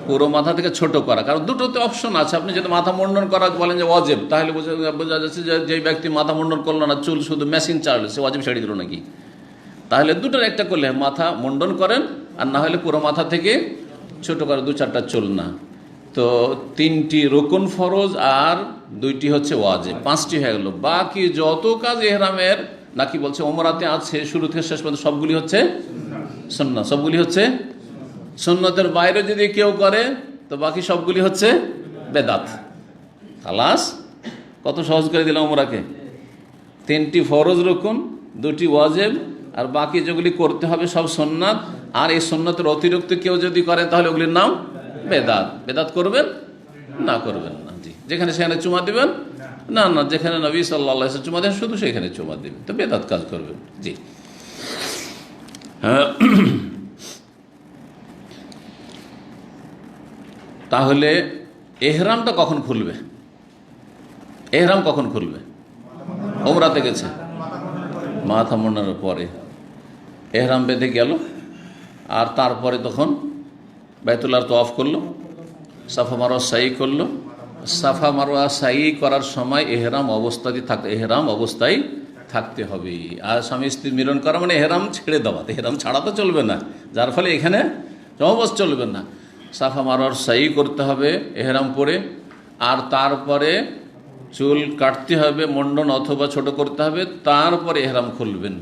পুরো মাথা থেকে ছোট করা। কারণ দুটোতে অপশন আছে। আপনি যদি মাথা মুন্ডন করা বলেন যে ওয়াজিব, তাহলে বোঝা যাচ্ছে যে ব্যক্তি মাথা মুন্ডন করলো না, চুল শুধু মেশিন চালালো, সে ওয়াজিব ছেড়ে দিল নাকি? তাহলে দুটোর একটা করলে মাথা মুন্ডন করেন, আর না হলে পুরো মাথা থেকে ছোট করে 2-4টা চুল না। তো 3টি রুকুন ফরজ আর 2টি হচ্ছে ওয়াজিব, 5টি হয়ে গেল। বাকি যত কাজ এহরামের নাকি বলছে ওমরাতে আছে শুরু থেকে শেষ পর্যন্ত সবগুলি হচ্ছে সুন্নাত, সবগুলি হচ্ছে সুন্নতের বাইরে যদি কেউ করে তো বাকি সবগুলি হচ্ছে বেদাত। খালাস, কত সহজ করে দিলাম ওমরাকে। 3টি ফরজ রুকুন, 2টি ওয়াজিব, আর বাকি যেগুলি করতে হবে সব সুন্নাত। আর এই সুন্নতের অতিরিক্ত কেউ যদি করে তাহলে ওগুলির নাম বেদাত। বেদাত করবেন না, করবেন না। জি, যেখানে সেখানে চুমা দিবেন না, না যেখানে নবী সাল্লাল্লাহু আলাইহি ওয়াসাল্লাম চুমা দেন শুধু সেখানে চুমা দিবেন, তো বেদাত কাজ করবেন। জি, তাহলে এহরামটা কখন খুলবে? এহরাম কখন খুলবে? ওমরাতে গেছে, মাথা মোড়ানোর পরে এহরাম বেঁধে গেল, আর তারপরে তখন বাইতুল্লাহর তওয়াফ করলো, সাফা মারোয়া সাই করলো। সাফা মারোয়া সাই করার সময় এহরাম অবস্থায় থাকতে হবে। আর স্বামী স্ত্রী মিলন করা মানে এহরাম ছেড়ে দেওয়া, এহরাম ছাড়া তো চলবে না, যার ফলে এখানে অবস্থা চলবে না। সাফা মারোয়ার সাই করতে হবে এহরাম পরে, আর তারপরে চুল কাটতে হবে, মুন্ডন অথবা ছোট করতে হবে, তারপরে এহরাম খুলবেন।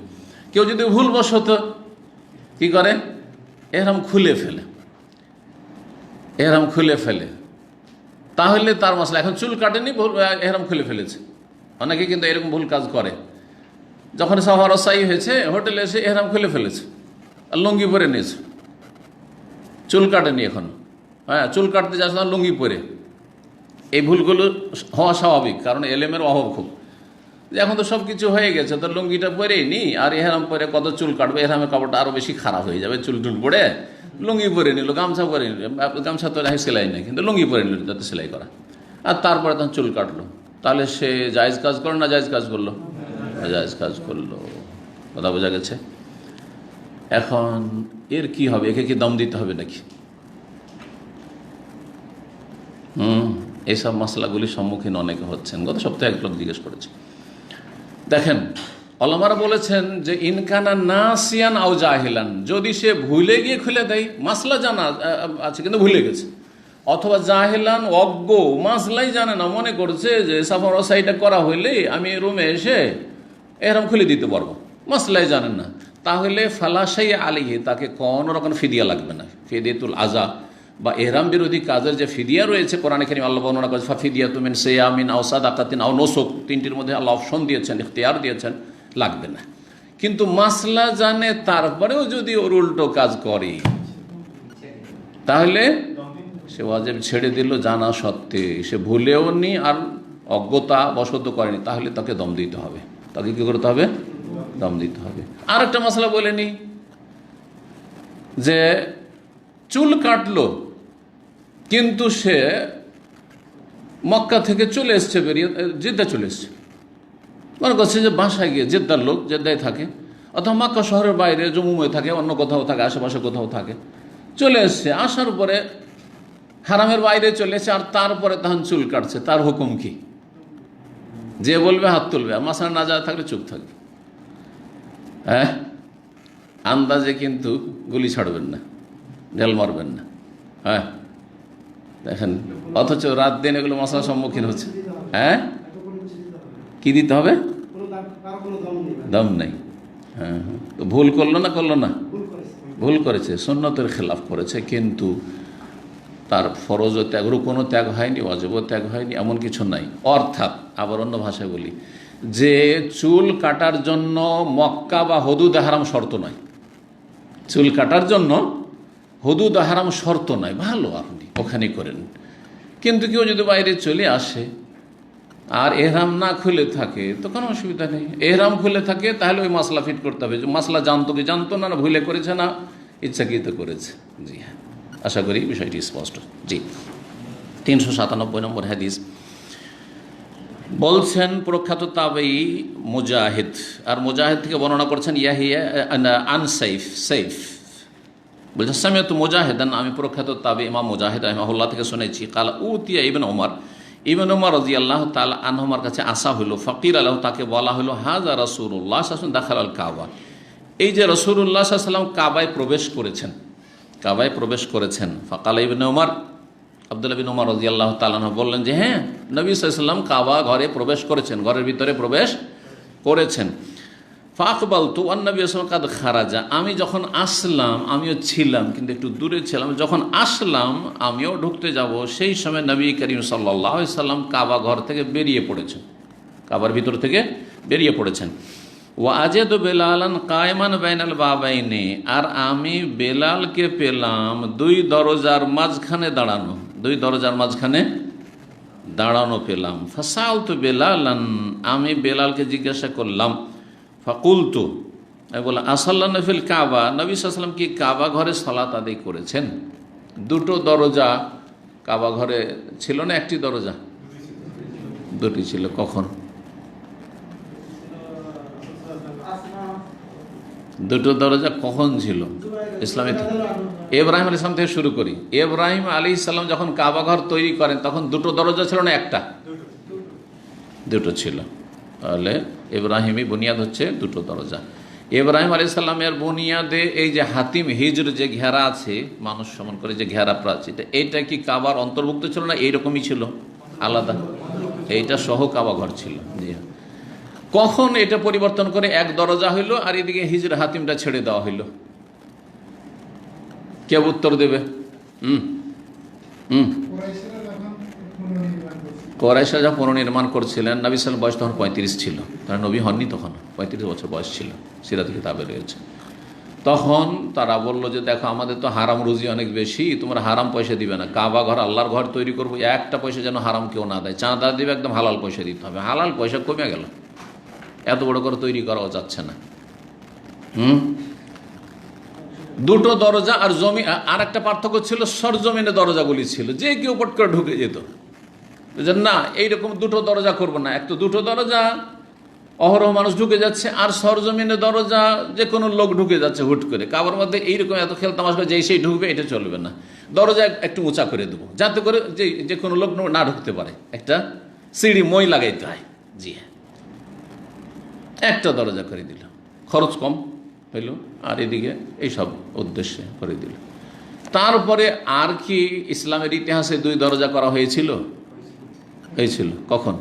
কেউ যদি ভুলবশত কি করে, এহরাম খুলে ফেলে, তাহলে তার মাসলা। এখন চুল কাটেনি, এহরাম খুলে ফেলেছে। অনেকে কিন্তু এরকম ভুল কাজ করে, যখন সাফা মারোয়া সাই হয়েছে হোটেলে এসে এহরাম খুলে ফেলেছে আর লুঙ্গি পরে নিয়েছে, চুল কাটেনি এখন। হ্যাঁ, চুল কাটতে যাচ্ছে না, লুঙ্গি পরে। এই ভুলগুলো হওয়া স্বাভাবিক, কারণ এলেমের অভাব খুব। যে এখন তো সব কিছু হয়ে গেছে, তো লুঙ্গিটা পরেই নি, আর এহরাম পরে কত চুল কাটবে, এহরামের কাপড়টা আরও বেশি খারাপ হয়ে যাবে। চুল টুল পরে লুঙ্গি পরে নিল, গামছা পরে নিল, গামছা তো সেলাই নেই, কিন্তু লুঙ্গি পরে নিল যাতে সেলাই করা, আর তারপরে তখন চুল কাটলো। তাহলে সে জায়েজ কাজ করলো না জায়েজ কাজ করলো? জায়েজ কাজ করলো। কথা বোঝা গেছে? এখন এর কি হবে? একে কি দম দিতে হবে নাকি? এইসব মশলাগুলির সম্মুখীন অনেকে হচ্ছেন। গত সপ্তাহে এক লোক জিজ্ঞেস করেছে। দেখেন, ওলামারা বলেছেন যে ইনকানা নাসিয়ান আও জাহিলান, যদি সে ভুলে গিয়ে খুলে দেয়, মাসলা জানা আছে কিন্তু ভুলে গেছে, অথবা জাহিলান অজ্ঞ, মাসলাই জানে না, মনে করছে যে সাফা মারোয়া সাইটা করা হইলে আমি রুমে এসে এহরাম খুলে দিতে পারবো, মাসলাই জানেন না, তাহলে ফালাশাই আলাইহি, তাকে কোনো রকম ফিদিয়া লাগবে না। ফিদিয়াতুল আযা বা এহরাম বিরোধী কাজের যে ফিদিয়া রয়েছে, কোরআনে কারীমে আল্লাহ বর্ণনা করেছেন, ফাফিদিয়াতুম মিন সিয়ামিন আও সাদাকাতিন আও নুসুক, 3টির মধ্যে আল্লাহ অপশন দিয়েছেন, ইখতিয়ার দিয়েছেন, লাগবে না। কিন্তু মাসলা জানে তারপরেও যদি ওর উল্টো কাজ করে, তাহলে সে ওয়াজিব ছেড়ে দিল জানা সত্ত্বে, সে ভুলেও নি আর অজ্ঞতা বশত করেনি, তাহলে তাকে দম দিতে হবে। তাকে কি করতে হবে? দম দিতে হবে। আর একটা মশলা বলে নি, যে চুল কাটলো কিন্তু সে মক্কা থেকে চলে এসছে, বেরিয়ে জেদ্দা চলে এসছে, মনে করছে যে বাসায় গিয়ে, জেদ্দার লোক জেদ্দায় থাকে, অথবা মক্কা শহরের বাইরে জম্মুয়ে থাকে, অন্য কোথাও থাকে, আশেপাশে কোথাও থাকে, চলে এসছে। আসার পরে হারামের বাইরে চলে এসে, আর তারপরে তখন চুল কাটছে, তার হুকুম কি? যে বলবে হাত তুলবে, আর মাসার না যাওয়া থাকলে চুপ থাকবে। হ্যাঁ, আন্দাজে কিন্তু গুলি ছাড়বেন না, ঢেল মারবেন না। হ্যাঁ, দেখেন, অথচ রাত দিন এগুলো মশলার সম্মুখীন হচ্ছে। হ্যাঁ, কি দিতে হবে? দম নেই। হ্যাঁ, তো ভুল করলো না? ভুল করেছে, সুন্নতের খেলাফ করেছে, কিন্তু তার ফরজও ত্যাগ, রুকুনও ত্যাগ হয়নি, ওয়াজিবও ত্যাগ হয়নি, এমন কিছু নাই। অর্থাৎ, আবার অন্য ভাষায় বলি, যে চুল কাটার জন্য মক্কা বা হুদুদ হারাম শর্ত নয়। চুল কাটার জন্য হুদুদ হারাম শর্ত নয়, ভালো আপনি ওখানে করেন। কিন্তু কেউ যদি বাইরে চলে আসে আর এহরাম না খুলে থাকে, তো কোনো অসুবিধা নেই। এহরাম খুলে থাকে তাহলে ওই মাসলা ফিট করতে হবে, যে মাসলা জানতো কি জানতো না, ভুলে করেছে না ইচ্ছাকৃত করেছে। জি হ্যাঁ, আশা করি বিষয়টি স্পষ্ট। জি, 397 নম্বর হাদিস বলছেন প্রখ্যাত তাবেঈ মুজাহিদ, আর মুজাহিদ থেকে বর্ণনা করছেন ইয়াহিয়া আন সাইফ বলছেন, সামিআতু মুজাহিদান, আমি প্রখ্যাত তাবেঈ ইমাম মুজাহিদ রাহিমাহুল্লাহ থেকে শুনেছি, কাল উতিয়া ইবনে ওমর রাদিয়াল্লাহু তাআলা আনহুমার কাছে আসা হলো, ফাকির আলাহু, তাকে বলা হলো, হাযা রাসূলুল্লাহ সাল্লাল্লাহু আলাইহি ওয়াসাল্লাম দাখালাল কাবা, এই যে রাসূলুল্লাহ সাল্লাল্লাহু আলাইহি ওয়াসাল্লাম কাবায় প্রবেশ করেছেন। ফাকালা ইবনে ওমর, আব্দুল্লাহ বিন ওমর রাদিয়াল্লাহু তাআলা আনহু বললেন যে হ্যাঁ, নবী সাল্লাল্লাহু আলাইহি ওয়াসাল্লাম কাবা ঘরে প্রবেশ করেছেন, ঘরের ভিতরে প্রবেশ করেছেন। ফাকবালতু ওয়ান নবী সাল্লাল্লাহু আলাইহি ওয়াসাল্লাম কাদ খারাজা, আমি যখন আসলাম, আমিও ছিলাম কিন্তু একটু দূরে ছিলাম, যখন আসলাম আমিও ঢুকতে যাব, সেই সময় নবী করিম সাল্লাল্লাহু আলাইহি ওয়াসাল্লাম কাবা ঘর থেকে বেরিয়ে পড়েছেন, কাবার ভিতর থেকে বেরিয়ে পড়েছেন। ওয়া আজাদু বেলালান কায়মান বাইনাল বাবাইনি, আর আমি বেলালকে পেলাম দুই দরজার মাঝখানে দাঁড়ানো, দুই দরজার মাঝখানে দাঁড়ানো পেলাম। ফাসালতু বেলালান, আমি বেলালকে জিজ্ঞাসা করলাম, ফাকুলতু, আমি বললাম আসাল্লা নফিল কাবা, নবী সাল্লাল্লাহু আলাইহি ওয়াসাল্লাম কি কাবা ঘরে সালাত আদায় করেছেন? দুটো দরজা কাবা ঘরে ছিল না, একটি দরজা? দুটি ছিল। কখন? দুটো দরজা কখন ছিল ইসলামে? ইব্রাহিম আলাইহিস সালাম থেকে শুরু করি। ইব্রাহিম আলাইহিস সালাম যখন কাবা ঘর তৈরি করেন তখন দুটো দরজা ছিল না একটা? দুটো ছিল। তাহলে ইব্রাহিমী বুনিয়াদ হচ্ছে দুটো দরজা। ইব্রাহিম আলাইহিস সালামের বুনিয়াদে এই যে হাতিম হিজর যে ঘেরা আছে, মানুষ সমান করে যে ঘেরা প্রাচীর, এইটা কি কাবার অন্তর্ভুক্ত ছিল না এইরকমই ছিল আলাদা? এইটা সহ কাবা ঘর ছিল। জি হ্যাঁ। কখন এটা পরিবর্তন করে এক দরজা হইল আর এদিকে হিজর হাতিমটা ছেড়ে দেওয়া হইল? কে উত্তর দেবে? কোরাইশরা যখন পুনর্নির্মাণ করছিলেন, নবী সাল্লাল্লাহু আলাইহি ওয়াসাল্লাম বয়স তখন 35 ছিল, তারা নবী হননি তখন, 35 বছর বয়স ছিল, সিরাত কিতাবে রয়েছে। তখন তারা বলল যে দেখো আমাদের তো হারাম রুজি অনেক বেশি, তোমরা হারাম পয়সা দিবে না, কাবা ঘর আল্লাহর ঘর তৈরি করবো, একটা পয়সা যেন হারাম কেউ না দেয়, চাঁদা দিবে, একদম হালাল পয়সা দিতে হবে। হালাল পয়সা কমে গেল, এত বড় করে তৈরি করাও যাচ্ছে না। দুটো দরজা আর জমি, আর একটা পার্থক্য ছিল সরজমিনে দরজাগুলি ছিল, যে কেউ পট করে ঢুকে যেত, না এইরকম দুটো দরজা করবো না, এক তো দুটো দরজা অহরহ মানুষ ঢুকে যাচ্ছে, আর সরজমিনে দরজা যে কোনো লোক ঢুকে যাচ্ছে হুট করে, কাবার মধ্যে এইরকম এত খেল তামাশ করে যেই সেই ঢুকবে, এটা চলবে না। দরজা একটু উঁচা করে দেবো যাতে করে যে কোনো লোক না ঢুকতে পারে, একটা সিঁড়ি মই লাগাইতে হয়। জি হ্যাঁ, একটা দরজা করে দিল, খরচ কম হইল, আর এদিকে এইসব উদ্দেশ্যে করে দিল। তারপরে আর কি ইসলামের ইতিহাসে দুই দরজা করা হয়েছিল? হয়েছিল কখন?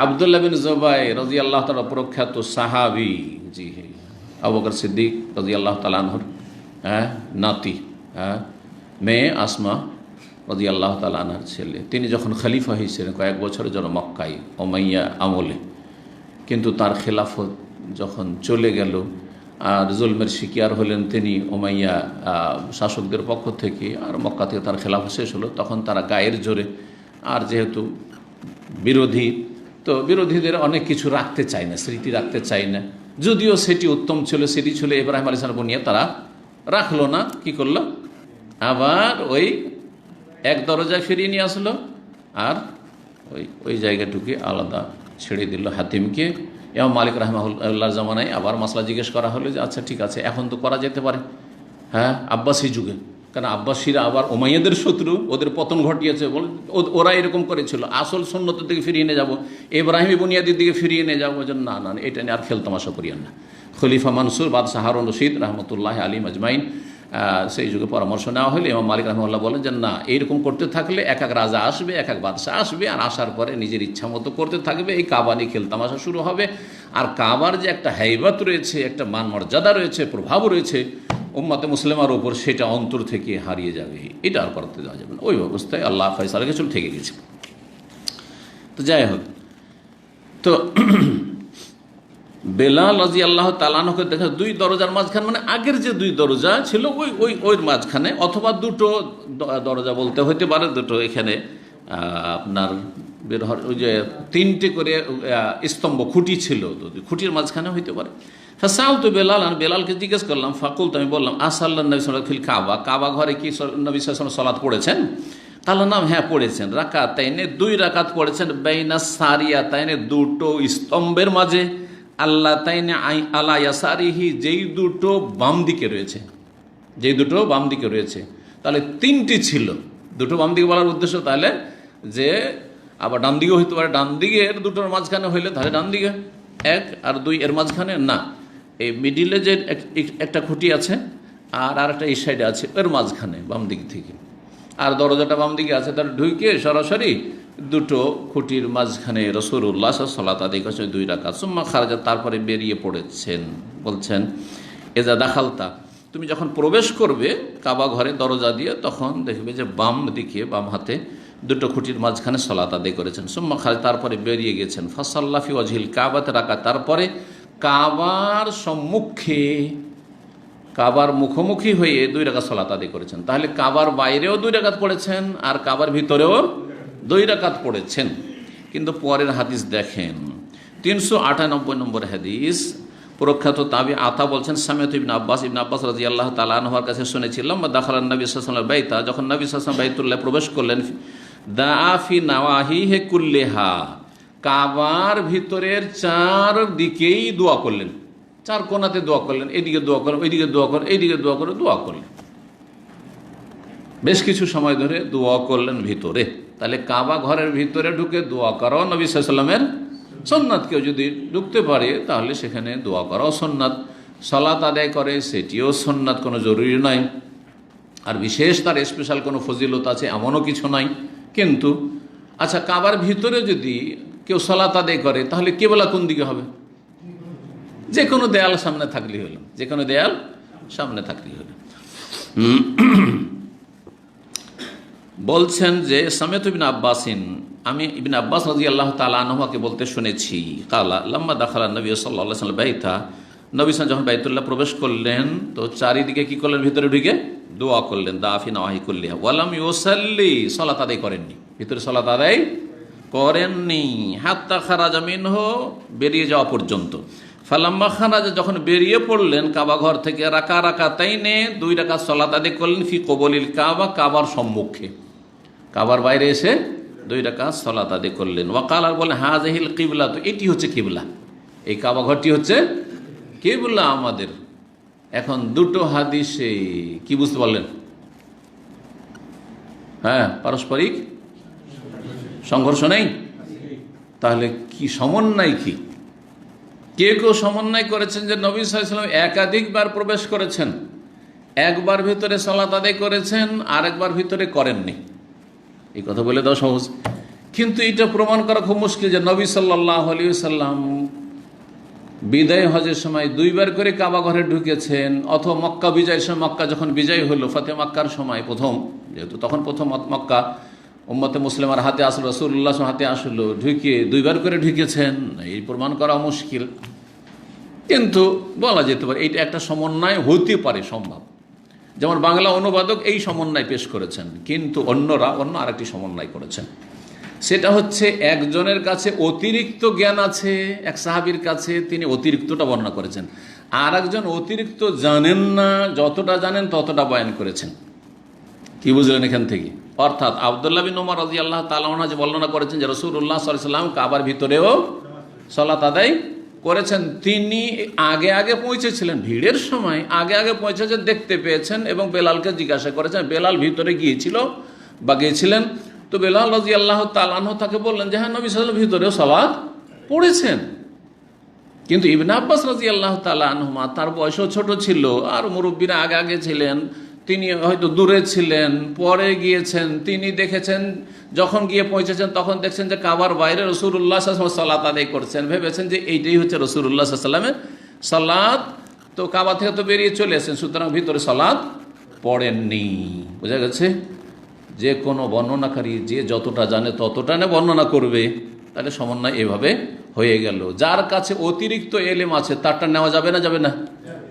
আব্দুল্লাহ বিন জুবাইর রাদিয়াল্লাহু তাআলা প্রখ্যাত সাহাবী, জি আবু বকর সিদ্দিক রাদিয়াল্লাহু তাআলা আনহুর নাতি, মেয়ে আসমা রাদিয়াল্লাহু তাআলা আনহার ছেলে, তিনি যখন খলিফা হয়েছিলেন কয়েক বছরের জন্য মক্কায় উমাইয়া আমলে, কিন্তু তার খেলাফত যখন চলে গেল আর জুলমের শিকার হলেন তিনি উমাইয়া শাসকদের পক্ষ থেকে, আর মক্কা থেকে তার খেলাফত শেষ হলো, তখন তারা গায়ের জোরে, আর যেহেতু বিরোধী, তো বিরোধীদের অনেক কিছু রাখতে চায় না, স্মৃতি রাখতে চায় না, যদিও সেটি উত্তম ছিল, সেটি ছিল ইব্রাহিম আলাইহিস সালাম নিয়ে, তারা রাখলো না। কি করলো? আবার ওই এক দরজায় ফিরিয়ে নিয়ে আসলো, আর ওই জায়গাটুকে আলাদা ছেড়ে দিল হাতিমকে। ইমাম মালিক রাহিমাহুল্লাহর জামানায় আবার মাসলা জিজ্ঞেস করা হলো যে আচ্ছা ঠিক আছে, এখন তো করা যেতে পারে, হ্যাঁ আব্বাসী যুগে, কারণ আব্বাসীরা আবার উমাইয়াদের শত্রু, ওদের পতন ঘটিয়েছে, ওরা এরকম করেছিল, আসল সুন্নতের দিকে ফিরিয়ে নিয়ে যাবো, ইব্রাহিমী বুনিয়াদের দিকে ফিরিয়ে নিয়ে যাবো, না না এটা নিয়ে আর খেলতামাশা করিয়েন না। খলিফা মানসুর বাদশাহ হারুন রশিদ রহমতুল্লাহ আলিম আজমাইন, সেই যুগে পরামর্শ নেওয়া হলে ইমাম মালিক রাহমাহুল্লাহ বলেন যে না, এইরকম করতে থাকলে এক এক রাজা আসবে, এক এক বাদশাহ আসবে, আর আসার পরে নিজের ইচ্ছা মতো করতে থাকবে, এই কাবা নিয়ে খেলতামাশা শুরু হবে। আর কাবার যে একটা হাইবাত রয়েছে, একটা মান মর্যাদা রয়েছে, প্রভাব রয়েছে উম্মতে মুসলিমার ওপর, সেটা অন্তর থেকে হারিয়ে যাবে, এটা আর করতে দেওয়া যাবে না। ওই অবস্থায় আল্লাহ ফয়সালা কিছু থেকে গেছে। তো যাই হোক, তো বেলাল রাদিয়াল্লাহু তাআলা আনহুকে দেখা দুই দরজার মাঝখানে, মানে আগের যে দুই দরজা ছিল ওই মাঝখানে, অথবা দুটো দরজা বলতে হতে পারে, দুটো এখানে আপনার বের ওই যে তিনটে করে স্তম্ভ খুঁটি ছিল, খুঁটির মাঝখানে হইতে পারে। ফাসালতু বেলাল, বেলালকে জিজ্ঞেস করলাম, ফাকুলতু, আমি বললাম আসাল্লাহ নবী সাল্লাল্লাহু আলাইহি ওয়াসাল্লাম ফিল কাবা, কাবা ঘরে কি নবী সাল্লাল্লাহু আলাইহি ওয়াসাল্লাম সালাত পড়েছেন? তাহলে নাম হ্যাঁ পড়েছেন, রাকাতাইনে, দুই রাকাত পড়েছেন, বাইনা সারিয়াতাইনে, দুটো স্তম্ভের মাঝে, আল্লাহ তাইনে আলা ইয়াসারিহি, যেই দুটো বাম দিকে রয়েছে, যেই দুটো বাম দিকে রয়েছে। তাহলে তিনটি ছিল, দুটো বাম দিকে বলার উদ্দেশ্য তাহলে যে আবার ডান দিকেও হইতে পারে, ডান দিকের দুটোর মাঝখানে হইলে তাহলে ডান দিকে এক আর দুই, এর মাঝখানে না, এই মিডিলে যে একটা খুঁটি আছে আর একটা এই সাইডে আছে, এর মাঝখানে বাম দিক থেকে। আর দরজাটা বাম দিকে আছে, তার ঢুকে সরাসরি দুটো খুঁটির মাঝখানে রাসূলুল্লাহ সাল্লাল্লাহু আলাইহি ওয়াসাল্লাম 2 রাকাত সুম্মা খারাজা, তারপরে বেরিয়ে পড়েছেন। বলছেন এজা দাখালতা, তুমি যখন প্রবেশ করবে কাবা ঘরে দরজা দিয়ে, তখন দেখবে যে বাম দিকে, বাম হাতে দুটো খুঁটির মাঝখানে সালাত আদায় করেছেন। সুম্মা খারাজ, তারপরে বেরিয়ে গেছেন। ফাসাল্লা ফি ওয়াজহিল কাবাতে রাকাত, তারপরে কাবার সম্মুখে, কাবার মুখোমুখি হয়ে 2 রাকাত সালাত আদায় করেছেন। তাহলে কাবার বাইরেও 2 রাকাত পড়েছেন আর কাবার ভিতরেও 2 রাকাত পড়েছেন। কিন্তু পরের হাদিস দেখেন, 398 নম্বর হাদিস, প্রখ্যাত তাবি আতা বলছেন, সামিয়াতু ইবনে আব্বাস রাদিয়াল্লাহু তাআলা আনহুর কাছে শুনেছিলাম, দাখালান নবী সাল্লাল্লাহু আলাইহি ওয়াসাল্লাম বাইতা, যখন নবী সাল্লাল্লাহু আলাইহি ওয়াসাল্লাম বাইতুল্লাহ প্রবেশ করলেন, দাআ ফি নাওয়াহিহি কুল্লিহা, কাবার ভিতরের 4 দিকেই দোয়া করলেন, 4 কোণাতে দোয়া করলেন, এদিকে দোয়া করেন, ওইদিকে দোয়া করেন, এইদিকে দোয়া করে দোয়া করলেন, বেশ কিছু সময় ধরে দোয়া করলেন ভিতরে। তাহলে কাবা ঘরের ভিতরে ঢুকে দোয়া করাও নবী সাল্লাল্লাহু আলাইহি ওয়াসাল্লামের সুন্নাত। কেউ যদি ঢুকতে পারে তাহলে সেখানে দোয়া করাও সুন্নাত, সালাত আদায় করে সেটিও সুন্নাত, কোনো জরুরি নয়। আর বিশেষ তার স্পেশাল কোনো ফজিলত আছে এমনও কিছু নাই। কিন্তু আচ্ছা, কাবার ভিতরে যদি কেউ সালাত আদায় করে তাহলে কিবলা কোন দিকে হবে? যে কোনো দেয়াল সামনে থাকলেই হলো, যে কোনো দেয়াল সামনে থাকলেই হলো। বলছেন যে সামিয়াতু ইবনে আব্বাসিন, আমি ইবনে আব্বাস রাদিয়াল্লাহু তাআলা আনহুকে বলতে শুনেছি, কালা লাম্মা দাখালা নবী সাল্লাল্লাহু আলাইহি ওয়াসাল্লাম বাইতা, নবী সাল্লাল্লাহু যখন বাইতুল্লাহ প্রবেশ করলেন তো চারিদিকে কি করলেন? ভিতরে ঢুকে দোয়া করলেন, দাফি নাওয়াহি কুল্লিহা, ওয়ালাম ইউসাল্লি, সালাত আদায় করেননি, ভিতরে সালাত আদায় করেননি, হাত্তা খারাজা মিনহু, বেরিয়ে যাওয়া পর্যন্ত। ফালাম্মা খারাজা, যখন বেরিয়ে পড়লেন কাবা ঘর থেকে, রাকাতাইনে, 2 রাকাত সালাত আদায় করলেন, ফি কবলিল কাবা, কাবার সম্মুখে, কাবার বাইরে এসে 2 রাকাত সালাত আদায় করলেন। ওয়াকাল, আর বলেন হাযিহিল কিবলা, তো এটি হচ্ছে কিবলা, এই কাবা ঘরটি হচ্ছে কিবলা আমাদের। এখন দুটো হাদিসে কি বুঝতে পারলেন? হ্যাঁ, পারস্পরিক সংঘর্ষ নেই, তাহলে কি সমন্বয়? কি কেউ সমন্বয় করেছেন যে নবী সাল্লাল্লাহু আলাইহি ওয়াসাল্লাম একাধিকবার প্রবেশ করেছেন, একবার ভিতরে সালাত আদায় করেছেন, আরেকবার ভিতরে করেননি। এই কথা বলে দাও সহজ, কিন্তু এটা প্রমাণ করা খুব মুশকিল যে নবী সাল্লাল্লাহু আলাইহি ওয়াসাল্লাম বিদায় হজের সময় 2 বার করে কাবা ঘরে ঢুকেছেন, অথবা মক্কা বিজয়ের সময়, মক্কা যখন বিজয় হলো, ফাতে মক্কার সময় প্রথম, যেহেতু তখন প্রথম মক্কা উম্মতে মুসলিমার হাতে আসলো, রাসূলুল্লাহ হাতে আসলো, ঢুকে 2 বার করে ঢুকেছেন, এই প্রমাণ করা মুশকিল। কিন্তু বলা যেতে পারে এইটা একটা সমন্বয় হতে পারে, সম্ভব। যেমন বাংলা অনুবাদক এই সমন্বয় পেশ করেছেন, কিন্তু অন্য আরেকটি সমন্বয় করেছেন। সেটা হচ্ছে একজনের কাছে অতিরিক্ত জ্ঞান আছে, এক সাহাবীর কাছে, তিনি অতিরিক্তটা বর্ণনা করেছেন, আর একজন অতিরিক্ত জানেন না, যতটা জানেন ততটা বয়ান করেছেন। কি বুঝলেন এখান থেকে? অর্থাৎ আব্দুল্লাহ বিন ওমর রাদিয়াল্লাহু তাআলা আনহু যে বর্ণনা করেছেন যে রাসূলুল্লাহ সাল্লাল্লাহু আলাইহি ওয়াসাল্লাম কাবার ভিতরেও সালাত আদায় করেছেন, তিনি আগে পৌঁছেছিলেন, ভিড়ের সময় আগে পৌঁছেছেন, দেখতে পেয়েছেন এবং বেলালকে জিজ্ঞাসা করেছেন। বেলাল ভিতরে গিয়েছিলেন, তো বেলাল রাদিয়াল্লাহু তাআলা আনহু তাকে বললেন যে হ্যাঁ, নবী সাল্লাল্লাহু আলাইহি ওয়াসাল্লাম ভিতরেও সালাত পড়েছেন। কিন্তু ইবনে আব্বাস রাদিয়াল্লাহু তাআলা আনহুমা, তার বয়সও ছোট ছিল, আর মুরব্বীরা আগে ছিলেন, তিনি হয়তো দূরে ছিলেন, পরে গিয়েছেন, তিনি দেখেছেন, যখন গিয়ে পৌঁছেছেন তখন দেখছেন যে কাবার বাইরে রাসূলুল্লাহ সাল্লাল্লাহু আলাইহি ওয়াসাল্লাম সালাত আদায় করছেন, ভেবেছেন যে এইটাই হচ্ছে রাসূলুল্লাহ সাল্লাল্লাহু আলাইহি ওয়াসাল্লামের সালাত, তো কাবা থেকে তো বেরিয়ে চলে এসেছেন, সুতরাং ভিতরে সালাত পড়েননি। বোঝা গেছে? যে কোনো বর্ণনাকারী যে যতটা জানে ততটা না বর্ণনা করবে, তাহলে সমন্বয় এভাবে হয়ে গেল। যার কাছে অতিরিক্ত এলেম আছে তারটা নেওয়া যাবে না? যাবে না?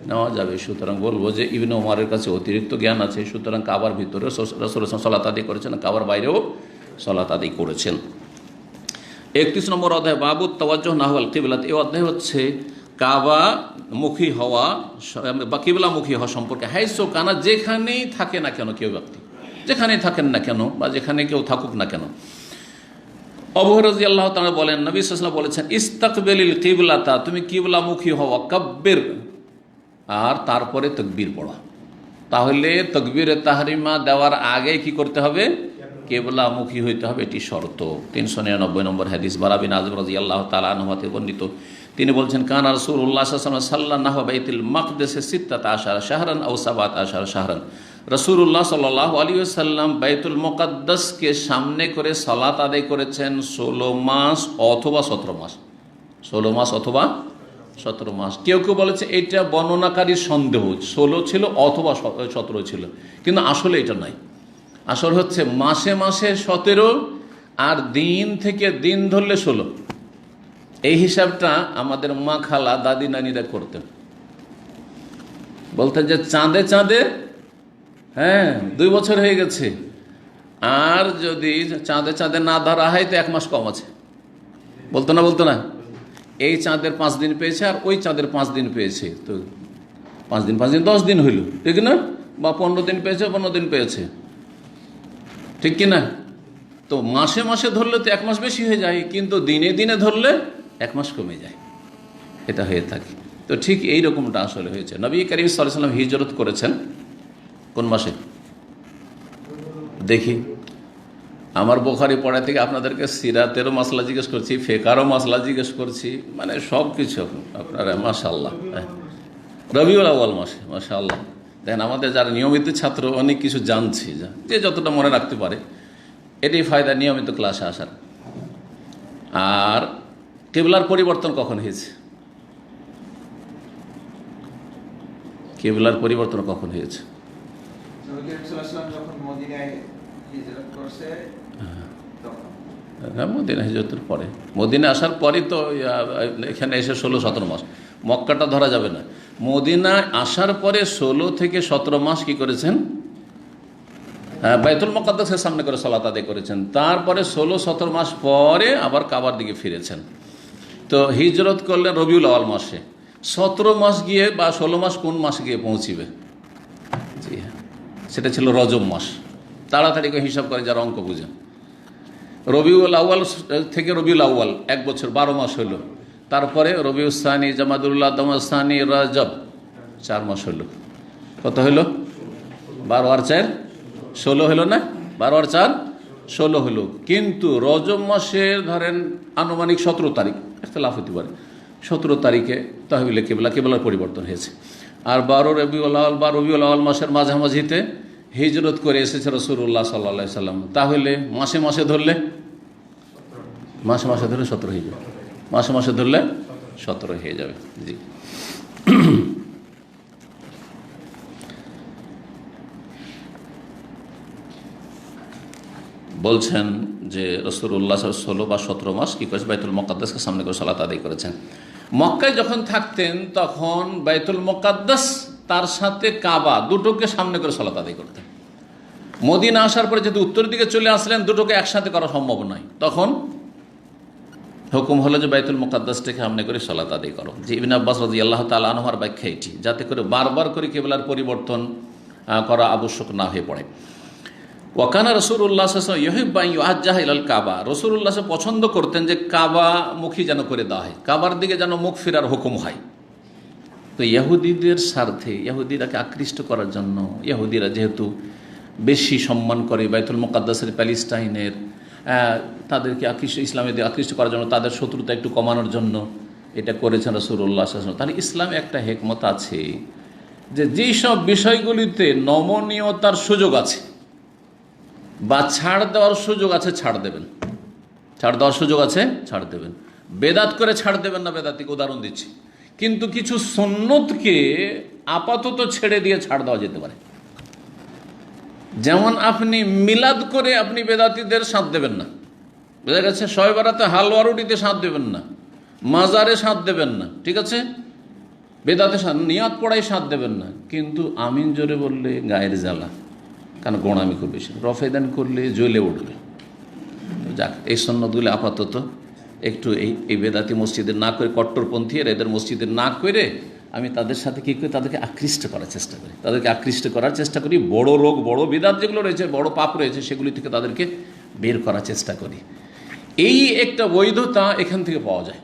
নেওয়া যাবে। সুতরাং বলবো যে ইবনে ওমরের কাছে অতিরিক্ত জ্ঞান আছে, সুতরাং কাবার ভিতরে রাসূলুল্লাহ সালাত আদায় করেছেন, কাবার বাইরেও সালাত আদায় করেছেন। 31 নম্বর অধ্যায়, বাবু তাওয়াজ্জুহ নাহওয়াল কিবলাত। এই অধ্যায় হচ্ছে কাবা মুখী হওয়া বা কিবলামুখী হওয়া সম্পর্কে। হাইসু কানা, যেখানেই থাকে না কেন কেউ ব্যক্তি, যেখানেই থাকেন না কেন বা যেখানে কেউ থাকুক না কেন। আবু হুরায়রা রাদিয়াল্লাহু তাআলা বলেন, নবী সাল্লাল্লাহু আলাইহি ওয়াসাল্লাম বলেছেন, ইস্তাকবিলিল কিবলাতা, তুমি কিবলামুখী হও, কাব্বির, আর তারপরে তাকবীর পড়ো। তাহলে তাকবীরে তাহরিমা দেওয়ার আগে কি করতে হবে? কিবলামুখী হইতে হবে, এটি শর্ত। 399 নম্বর হাদিস, বারা বিন আযিব রাদিয়াল্লাহু তাআলা আনহু হতে বর্ণিত, তিনি বলছেন, কানা রাসূলুল্লাহ সাল্লাল্লাহু আলাইহি ওয়াসাল্লাম সাল্লাল্লাহু বাইতুল মাকদিসে 16 শাহরান আও 17 শাহরান, রাসূলুল্লাহ সাল্লাল্লাহু আলাইহি ওয়াসাল্লাম বাইতুল মুকাদ্দাসকে সামনে করে সালাত আদায় করেছেন 16 মাস অথবা 17 মাস। 16 মাস অথবা 17 মাস। কেউ কেউ বলেছে এটা বর্ণনাকারীর সন্দেহ, 16 ছিল অথবা 17 ছিল, কিন্তু আসলে এটা নাই। আসল হচ্ছে মাসে মাসে 17 আর দিন থেকে দিন ধরলে 16। এই হিসাবটা আমাদের মা, খালা, দাদি, নানিরা করতেন। বলতেন যে চাঁদে চাঁদে 2 বছর হয়ে গেছে, আর যদি চাঁদে চাঁদে না ধরা হয় তো 1 মাস কম আছে। বলতো না? এই চাঁদের 5 দিন পেয়েছে আর ওই চাঁদের 5 দিন পেয়েছে, তো 5 দিন 10 দিন হইল, ঠিক না? বা 15 দিন পেয়েছে, 15 দিন পেয়েছে, ঠিক কিনা? তো মাসে মাসে ধরলে তো 1 মাস বেশি হয়ে যায়, কিন্তু দিনে দিনে ধরলে 1 মাস কমে যায়, এটা হয়ে থাকে। তো ঠিক এই রকমটা আসলে হয়েছে। নবী করিম সাল্লাল্লাহু আলাইহি ওয়াসাল্লাম হিজরত করেছেন কোন মাসে? দেখি, আমার বুখারী পড়া থেকে আপনাদেরকে সিরাতেরও মাসলা জিজ্ঞেস করছি, ফিকহেরও মাসলা জিজ্ঞেস করছি, মানে সব কিছু আপনারা মাশাআল্লাহ। রবিউল আউয়াল মাসে, মাশাআল্লাহ। দেখেন, আমাদের যারা নিয়মিত ছাত্র অনেক কিছু জানছি, যে যতটা মনে রাখতে পারে, এটাই ফায়দা নিয়মিত ক্লাসে আসার। আর কিবলার পরিবর্তন কখন হয়েছে? কিবলার পরিবর্তন কখন হয়েছে? মদিনা হিজরতের পরে, মদিনা আসার পরই তো এখানে এসে 16-17 মাস। মক্কাটা ধরা যাবে না। মদিনায় আসার পরে 16 থেকে 17 মাস কি করেছেন? বাইতুল মুকাদ্দাসের সামনে করে সালাত আদায় করেছেন। তারপরে 16-17 মাস পরে আবার কাবার দিকে ফিরেছেন। তো হিজরত করলেন রবিউল আউয়াল মাসে। 17 মাস গিয়ে বা 16 মাস কোন মাসে গিয়ে পৌঁছিবে? জি হ্যাঁ, সেটা ছিল রজব মাস। তাড়াতাড়ি করে হিসাব করে যারা অঙ্ক বুঝে, রবিউল আউয়াল থেকে রবিউল আউয়াল 1 বছর 12 মাস হলো। তারপরে রবিউল সানি, জামাদুল্লাহ, দামাসানি, রজব 4 মাস হলো। কত হলো? 12 আর 4 16 হলো না? 12 আর 4 16 হলো। কিন্তু রজব মাসের ধরেন আনুমানিক 17 তারিখ, ইখতিলাফ হতে পারে, 17 তারিখে তাহলে কেবলার পরিবর্তন হয়েছে। আর 12 রবিউল আউয়াল বা রবিউল আউয়াল মাসের মাঝামাঝিতে হিজরত করে এসেছে রাসূলুল্লাহ সাল্লাল্লাহু আলাইহি সাল্লাম। তাহলে মাসে মাসে ধরলে 17 হয়ে যাবে। মাসে মাসে ধরলে 17 হয়ে যাবে। জি, বলছেন যে রাসূলুল্লাহ 16 বা 17 মাস কি করেছে? বাইতুল মুকাদ্দাসকে সামনে করে সালাত আদায় করেছেন। মক্কায় যখন থাকতেন তখন বাইতুল মুকাদ্দাস তার সাথে কাবা দুটোকে সামনে করে সালাত আদায় করতেন। মদিনা আসার পরে যেহেতু উত্তর দিকে চলে আসলেন, দুটোকে একসাথে করা সম্ভব নয়। তখন হুকুম হলো যে বাইতুল মুকাদ্দাসটাকে সামনে করে সালাত আদায় করো। যে ইবনে আব্বাস রাদিয়াল্লাহু তাআলা আনহুর ব্যাখ্যা এটি, যাতে করে বারবার করে কিবলার পরিবর্তন করা আবশ্যক না হয়ে পড়ে। ওয়াকানা রাসূলুল্লাহ সাল্লাল্লাহু আলাইহি ওয়াসাল্লাম ইউহিব্বু আন ইউআজ্জাহা ইলাল কাবা। রাসূলুল্লাহ পছন্দ করতেন যে কাবা মুখী যেন করে দেওয়া হয়, কাবার দিকে যেন মুখ ফেরার হুকুম হয়। তো ইহুদিদের স্বার্থে, ইহুদিরাকে আকৃষ্ট করার জন্য, ইহুদিরা যেহেতু বেশি সম্মান করে বাইতুল মুকাদ্দাসের, প্যালেস্টাইনের, তাদেরকে ইসলামে আকৃষ্ট করার জন্য, তাদের শত্রুতা একটু কমানোর জন্য এটা করেছেন রাসূলুল্লাহ সাল্লাল্লাহু আলাইহি ওয়াসাল্লাম। তাহলে ইসলামে একটা হিকমত আছে যে যেই সব বিষয়গুলিতে নমনীয়তার সুযোগ আছে বা ছাড় দেওয়ার সুযোগ আছে, ছাড় দেবেন। ছাড় দেওয়ার সুযোগ আছে, ছাড় দেবেন। বেদাত করে ছাড় দেবেন না, বেদাতিকে উদাহরণ দিচ্ছি। কিন্তু কিছু সুন্নতকে আপাতত ছেড়ে দিয়ে ছাড় দেওয়া যেতে পারে। যেমন আপনি মিলাদ করে আপনি বেদাতিদের সাথ দেবেন না, বোঝা গেছে? শবে বরাতে হালুয়া রুটিতে সাথ দেবেন না, মাজারে সাথ দেবেন না, ঠিক আছে? বেদাতে নিয়াত পড়াই সাথ দেবেন না। কিন্তু আমিন জোরে বললে গায়ের জ্বালা, কারণ গোড়ামি করবে, রফেদান করলে জ্বলে উঠবে। যাক, এই সন্ন্যতগুলো আপাতত একটু এই বেদাতি মসজিদের না করে, কট্টরপন্থী এদের মসজিদের না করে আমি তাদের সাথে কী করি? তাদেরকে আকৃষ্ট করার চেষ্টা করি, তাদেরকে আকৃষ্ট করার চেষ্টা করি। বড় রোগ, বড় বিদাত যেগুলো রয়েছে, বড় পাপ রয়েছে, সেগুলি থেকে তাদেরকে বের করার চেষ্টা করি। এই একটা বৈধতা এখান থেকে পাওয়া যায়,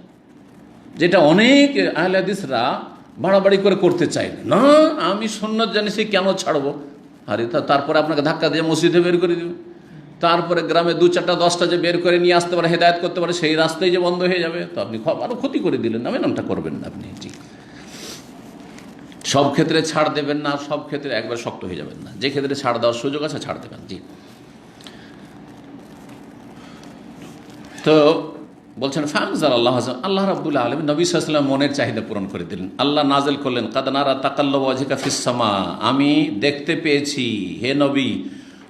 যেটা অনেক আহলে হাদিসরা বাড়াবাড়ি করে করতে চায় না। আমি সুন্নাত জানি, সে কেন ছাড়বো? আরে তারপরে আপনাকে ধাক্কা দিয়ে মসজিদে বের করে দেবে, তারপরে গ্রামে 2-4টা 10টা যে বের করে নিয়ে আসতে পারে, হেদায়েত করতে পারে, সেই রাস্তায় যে বন্ধ হয়ে যাবে, তো আপনি আরও ক্ষতি করে দিলেন। আমি নামটা করবেন না আপনি। ঠিক সব ক্ষেত্রে ছাড় দেবেন না, সব ক্ষেত্রে একবার শক্ত হয়ে যাবেন না, যে ক্ষেত্রে ছাড় দেওয়ার সুযোগ আছে ছাড় দেবেন। জি, তো বলছেন ফানজাল আল্লাহ, আল্লাহ রাব্বুল আলামিন নবী সাল্লাল্লাহু আলাইহি ওয়াসাল্লাম মনের চাহিদা পূরণ করে দিলেন। আল্লাহ নাযিল করলেন, কাদ নারা তাকাল্লুবা ওয়াজহিকা ফিস সামা, আমি দেখতে পেয়েছি হে নবী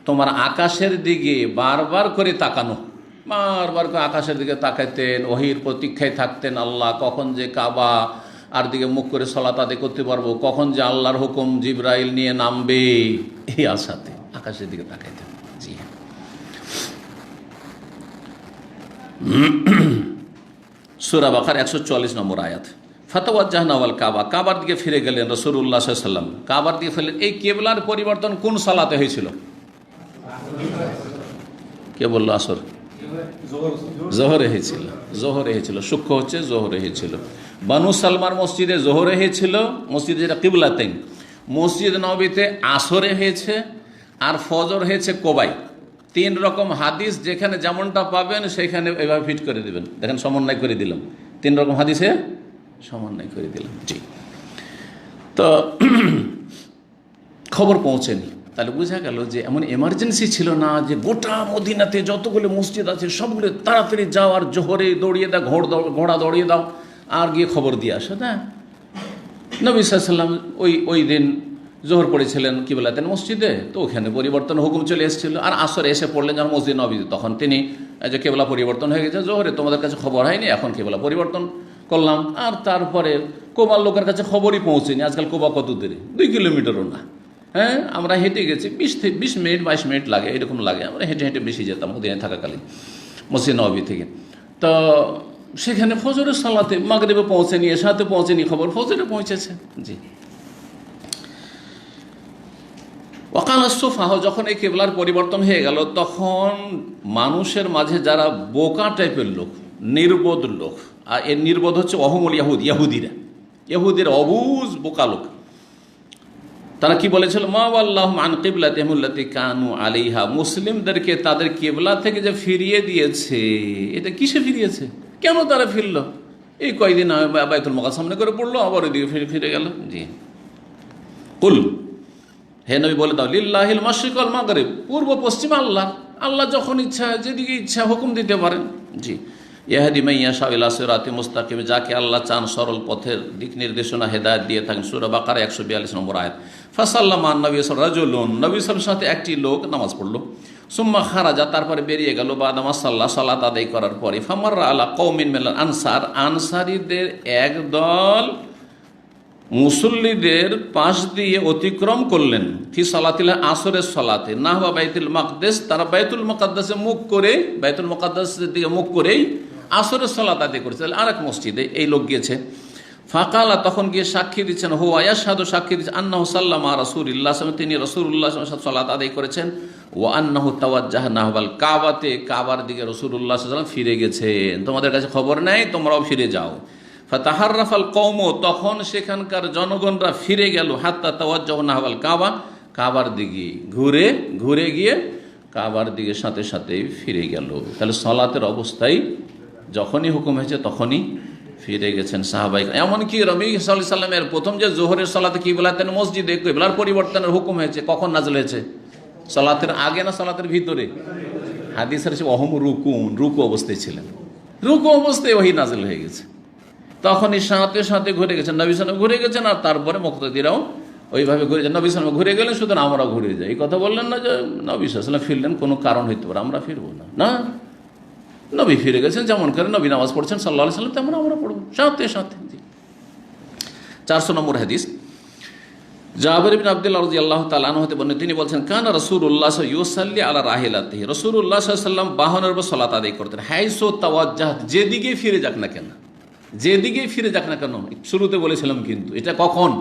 তোমার আকাশের দিকে বারবার করে তাকানো, বারবার করে আকাশের দিকে তাকাইতেন, ওহীর প্রতীক্ষায় থাকতেন, আল্লাহ কখন যে কাবা আর দিকে মুখ করে সালাত আদায় করতে পারবো, কখন যে আল্লাহর হুকুম জিবরাইল নিয়ে নামবে, এই আশাতে আকাশের দিকে তাকাইতেন। জি হ্যাঁ, সূরা বাকারা 144 নম্বর আয়াত। ফাতাওয়াজ্জাহনা ওয়াল কাবা, কাবার দিকে ফিরে গেলেন রাসূলুল্লাহ সাল্লাল্লাহু আলাইহি ওয়াসাল্লাম, কাবার দিকে ফিরলেন। এই কিবলার পরিবর্তন কোন সালাতে হয়েছিল? কে বললো? আসর, জোহরে হয়েছিল, জোহরে হয়েছিল, সূক্ষ্ম হচ্ছে জোহরে হয়েছিল। বানু সালমার মসজিদে জোহরে হয়েছিল, মসজিদে যেটা কিবলাতেন। মসজিদ নববীতে আসরে হয়েছে, আর ফজর হয়েছে কোবায়। 3 রকম হাদিস যেখানে যেমনটা পাবেন সেখানে এভাবে ফিট করে দিবেন। দেখেন সমন্বয় করে দিলাম, 3 রকম হাদিসে সমন্বয় করে দিলাম। জি, তো খবর পৌঁছেনি, তাহলে বোঝা গেল যে এমন এমার্জেন্সি ছিল না যে গোটা মদিনাতে যতগুলো মসজিদ আছে সবগুলো তাড়াতাড়ি যাও আর জোহরে দৌড়িয়ে দাও, ঘোড়া দৌড়িয়ে দাও আর গিয়ে খবর দিয়ে আসো। না, নবী সাল্লাল্লাহু আলাইহি ওয়াসাল্লাম ওই দিন জোহর পড়েছিলেন কিবলাতেন মসজিদে, তো ওখানে পরিবর্তন হুকুম চলে এসেছিল। আর আসরে এসে পড়লেন যখন মসজিদ নববীতে, তখন তিনি যে কেবলা পরিবর্তন হয়ে গেছে জোহরে, তোমাদের কাছে খবর হয়নি, এখন কেবলা পরিবর্তন করলাম। আর তারপরে কোবার লোকের কাছে খবরই পৌঁছেনি। আজকাল কোবা কত দূরে? 2 কিলোমিটারও না। হ্যাঁ, আমরা হেঁটে গেছি 20 মিনিট 22 মিনিট লাগে, এরকম লাগে। আমরা হেঁটে হেঁটে বেশি যেতাম মদিনায় থাকাকালীন মসজিদ নববী থেকে। তো সেখানে ফজরের সালাতে মাগরিবে পৌঁছেনি, এশাতে পৌঁছেনি, খবর ফজরে পৌঁছেছে। জি, ওয়াকাল সুফাহ, যখন এই কেবলার পরিবর্তন হয়ে গেল তখন মানুষের মাঝে যারা বোকা টাইপের লোক, নির্বোধ লোক, আর এর নির্বোধ হচ্ছে অহমুল ইহুদিরা অবুজ বোকা লোক, তারা কি বলেছিল? মা ওয়াল্লাহুম আন কিবলাতিহিম আল্লাতী কানু আলাইহা, মুসলিমদেরকে তাদের কিবলা থেকে যে ফিরিয়ে দিয়েছে, এটা কিসে ফিরিয়েছে? কেন তারা ফিরল? এই কয়দিন বাইতুল মুকাদ্দাস সামনে করে পড়লো, আবার ওইদিকে ফিরে গেল। জি, কুল, হে নবী বলে দাও, লিল্লাহিল মাশরিক ওয়াল মাগরিব, পূর্ব পশ্চিম আল্লাহ, আল্লাহ যখন ইচ্ছা যেদিকে ইচ্ছা হুকুম দিতে পারেন। জি, ইয়াহদি মান ইয়াশাউ ইলা সিরাতিম মুস্তাকিম, যাকে আল্লাহ চান সরল পথের দিক নির্দেশনা হেদায়েত দিয়ে থাকেন। সূরা বাকারা 142 নম্বর আয়াত। ফাসাল্লামা নবী রাজুলুন, নবী সাল্লাল্লাহু সাথে একটি লোক নামাজ পড়লো। সুম্মা খারাজা, তারপরে বেরিয়ে গেল। বাদামা সাল্লাহ, সালাত আদায় করার পরে। ফামাররা আলা কওমিন মিনাল আনসার, আনসারীদের একদল মুসল্লিদের পাশ দিয়ে অতিক্রম করলেন। ফি সালাতিল আসরের সালাতে, নাহওয়া বাইতুল মাকদাস, তারা বাইতুল মুকাদ্দাসে মুখ করে, বাইতুল মুকাদ্দাসের দিকে মুখ করেই আসরের সালাত আদায় করেছে। আর এক মসজিদে এই লোক গিয়েছে। ফাকালা, তখন গিয়ে সাক্ষী দিচ্ছেন, হুয়া ইয়াশহাদু, সাক্ষী দিচ্ছেন, আন্নাহু সাল্লামা রাসূলুল্লাহ, তিনি রাসূলুল্লাহ সাল্লাল্লাহু আলাইহি ওয়াসাল্লাম সালাত আদায় করেছেন। ওয়া আন্নাহু তাওয়াজ্জাহা নাহওয়াল কাবাতে, কাবার দিকে রাসূলুল্লাহ সাল্লাল্লাহু আলাইহি ওয়াসাল্লাম ফিরে গেছেন। তোমাদের কাছে খবর নেই, তোমরাও ফিরে যাও। ফাতাহাররাফাল কওম, তখন সেখানকার জনগণরা ফিরে গেল। হাত্তা তাওয়াজ্জাহু নাহওয়াল কাবা, কাবার দিকে ঘুরে গিয়ে কাবার দিকে সাথে সাথেই ফিরে গেল। তাহলে সালাতের অবস্থায় যখনই হুকুম হয়েছে তখনই ফিরে গেছেন সাহাবাই। এমনকি নবী সাল্লাল্লাহু আলাইহি ওয়াসাল্লামের প্রথম যে জোহরের সালাতে কিবলাতেন মসজিদে কিবলার পরিবর্তনের হুকুম হয়েছে, কখন নাযিল হয়েছে? সালাতের আগে না সালাতের ভিতরে? হাদিসের অহম রুকু অবস্থায় ছিলেন, রুকু অবস্থায় ওহী নাযিল হয়ে গেছে। তখনই সাথে সাথে ঘুরে গেছেন, নবী সাল্লাল্লাহু ঘুরে গেছেন। আর তারপরে মুক্তাদিরাও ওইভাবে ঘুরে যান। নবী সাল্লাল্লাহু ঘুরে গেলেন, সুতরাং আমরা ঘুরে যাই। এই কথা বললেন না যে নবী সাল্লাল্লাহু ফিরলেন কোনো কারণ হইতে পারে, আমরা ফিরবো না। না, নবী ফিরে গেছেন, যেমন করে নবী নামাজ পড়ছেন সাল্লাল্লাহু আলাইহি ওয়াসাল্লাম, তেমন আমরা পড়বো সাথে সাথে। 400 নম্বর হাদিস, জাবের ইবনে আব্দুল্লাহ রাদিয়াল্লাহু তাআলা আনহু হতে বর্ণিত, তিনি বলছেন, কানা রাসূলুল্লাহ ইউসাল্লি আলা রাহিলাতিহি, রাসূলুল্লাহ সাল্লাল্লাহু আলাইহি ওয়াসাল্লাম বাহনের উপর সালাত আদায় করতেন। হাইসু তাওয়াজ্জাহত, যেদিকে ফিরে যাক না কেন, যেদিকে ফিরে যাক না কেন। শুরুতে বলেছিলাম কিন্তু এটা কখন?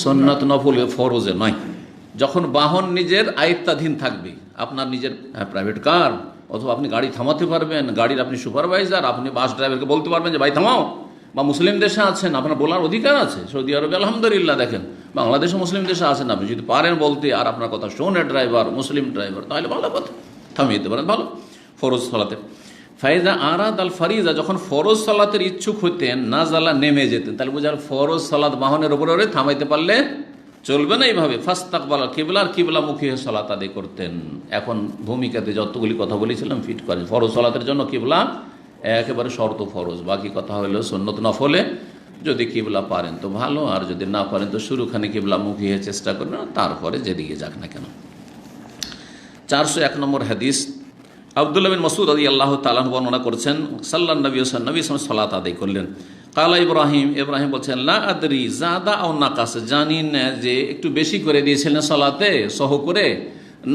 সুন্নাত, নফল, ফরজে নয়। যখন বাহন নিজের আয়ত্তাধীন থাকবে, আপনার নিজের প্রাইভেট কার, অথবা আপনি গাড়ি থামাতে পারবেন, গাড়ির আপনি সুপারভাইজার, আপনি বাস ড্রাইভারকে বলতে পারবেন যে ভাই থামাও, বা মুসলিম দেশে আছেন আপনার বলার অধিকার আছে। সৌদি আরবে আলহামদুলিল্লাহ, দেখেন বাংলাদেশে মুসলিম দেশে আছেন, আপনি যদি পারেন বলতে আর আপনার কথা শোনে ড্রাইভার, মুসলিম ড্রাইভার, তাহলে ভালো কথা, থামিয়ে দিতে পারেন, ভালো ফরজ সালাতে। ফাইজা আরাদ আল ফারিজা, যখন ফরজ সালাতের ইচ্ছুক হতেন, নাজালা নেমে যেতেন। তাহলে বোঝার ফরজ সালাত বাহনের উপরে থামাইতে পারলে চলবে না এইভাবে। ফাস্তাকবাল কিবলা, আর কিবলামুখী হয়ে সালাত আদায় করতেন। এখন ভূমিকাতে যতগুলি কথা বলেছিলাম ফিট করেন। ফরজ সালাতের জন্য কিবলা একেবারে শর্ত ফরজ, বাকি কথা হলো সুন্নত নফলে যদি কিবলা পারেন তো ভালো, আর যদি না পারেন তো শুরুখানে কিবলামুখী হয়ে চেষ্টা করবেন, তারপরে যেদিকে যাক না কেন। 401 নম্বর হাদিস, আব্দুল্লাহ বিন মাসউদ রাদিয়াল্লাহু তাআলা বর্ণনা করছেন, সাল্লাল্লাহু নবী সাল্লাল্লাহু সালাত আদায় করলেন। কালা ইব্রাহিম বলছেন, লা আদরি জাদা আও নাকাস, জানি না যে একটু বেশি করে দিয়েছিলেন সালাতে সহ করে,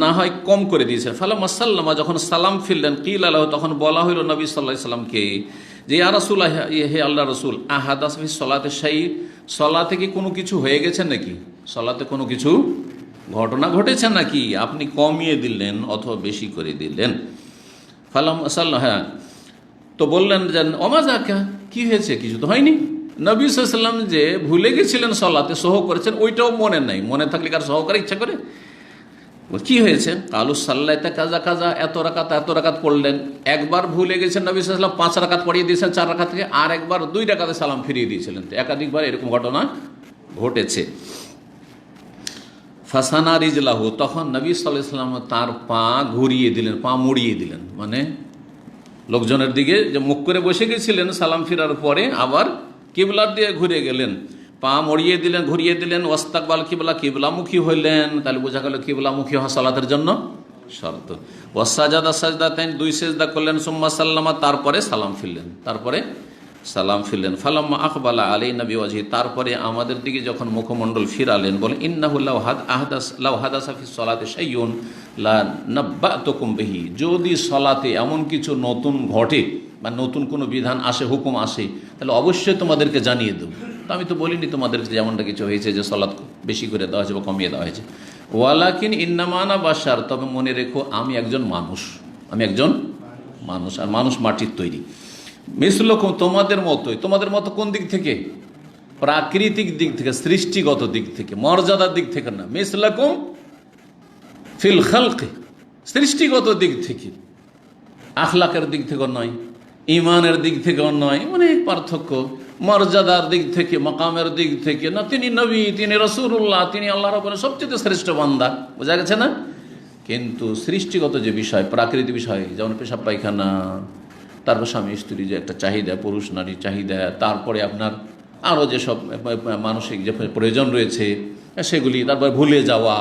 না হয় কম করে দিয়েছেন। ফালাম্মা সাল্লামা, যখন সালাম ফিরলেন, কিল আলাহু, তখন বলা হইল নবী সাল্লাল্লাহু আলাইহি সাল্লামকে যে ইয়া রাসূলুল্লাহ, হে আল্লাহ রাসূল, আহাদাস ফি সালাতে শাই, সালাতে কি কোনো কিছু হয়ে গেছে নাকি, সালাতে কোনো কিছু ঘটনা ঘটেছে নাকি, আপনি কমিয়ে দিলেন অথবা বেশি করে দিলেন। ফালাম সাল্লাহ, হ্যাঁ, তো বললেন যে ওমাজাকা, কি হয়েছে, কিছু তো হয়নি। নবী সাল্লাল্লাহু আলাইহি ওয়াসাল্লাম যে ভুলে গেছিলেন সালাতে সহ করেছেন, ওইটাও মনে নাই। মনে থাকলে কার সহ করে ইচ্ছা করে, কি হয়েছে, কালু সাল্লাইতে কাজা কাজা, এত রাকাত পড়লেন। একবার ভুলে গেছেন নবী সাল্লাল্লাহু আলাইহি ওয়াসাল্লাম, 5 রাকাত পড়িয়ে দিয়েছেন 4 রাকাত থেকে, আর একবার 2 রাকাতে সালাম ফিরিয়ে দিয়েছিলেন। তো একাধিকবার এরকম ঘটনা ঘটেছে। ফাসানা রিজলাহু, তখন নবী সাল্লাল্লাহু আলাইহি ওয়াসাল্লাম তার পা ঘুরিয়ে দিলেন, পা মুড়িয়ে দিলেন, মানে লোকজনের দিকে যে মুখ করে বসে গেছিলেন সালাম ফিরার পরে, আবার কিবলার দিয়ে ঘুরে গেলেন, পা মড়িয়ে দিলেন, ঘুরিয়ে দিলেন। ওয়াস্তাকবাল কিবলা, কিবলামুখী হইলেন। তাহলে বোঝা গেল কিবলামুখী হওয়া সালাতের জন্য শর্ত। ওয়াসাজাদা সাজদাতাইন, 2 সেজদা করলেন। সুম্মা সাল্লামা, তারপরে সালাম ফিরলেন। ফালাম্মা আকবালা আলাই নবী ওয়াজহি, তারপরে আমাদের দিকে যখন মুখমণ্ডল ফিরালেন, বলেন ইন্নাহু লাউ হাদাসা ফি সালাতি শাইউন লা নাব্বাতুকুম বিহি, যদি সালাতে এমন কিছু নতুন ঘটে বা নতুন কোনো বিধান আসে, হুকুম আসে, তাহলে অবশ্যই তোমাদেরকে জানিয়ে দেব। তো আমি তো বলিনি তোমাদেরকে যেমনটা কিছু হয়েছে যে সালাত বেশি করে দেওয়া হয়েছে বা কমিয়ে দেওয়া হয়েছে। ওয়ালাকিন ইন্নামানা বাশার, তবে মনে রেখো আমি একজন মানুষ, আর মানুষ মাটির তৈরি। মিসলুকুম, তোমাদের মতো কোন দিক থেকে, প্রাকৃতিক দিক থেকে, সৃষ্টিগত দিক থেকে, মর্যাদার দিক থেকে না। মিসলুকুম ফিল খালকি, সৃষ্টিগত দিক থেকে, আখলাকের দিক থেকেও নয়, ইমানের দিক থেকেও নয়, অনেক পার্থক্য। মর্যাদার দিক থেকে, মাকামের দিক থেকে না, তিনি নবী, তিনি রাসূলুল্লাহ, তিনি আল্লাহ রাব্বুল সবচেয়ে শ্রেষ্ঠ বান্দা, বোঝা গেছে না। কিন্তু সৃষ্টিগত যে বিষয়, প্রাকৃতিক বিষয়, যেমন পেশাব পায়খানা, তারপর স্বামী স্ত্রী যে একটা চাহিদা, পুরুষ নারী চাহিদা, তারপরে আপনার আরও যেসব মানসিক যে প্রয়োজন রয়েছে সেগুলি, তারপরে ভুলে যাওয়া,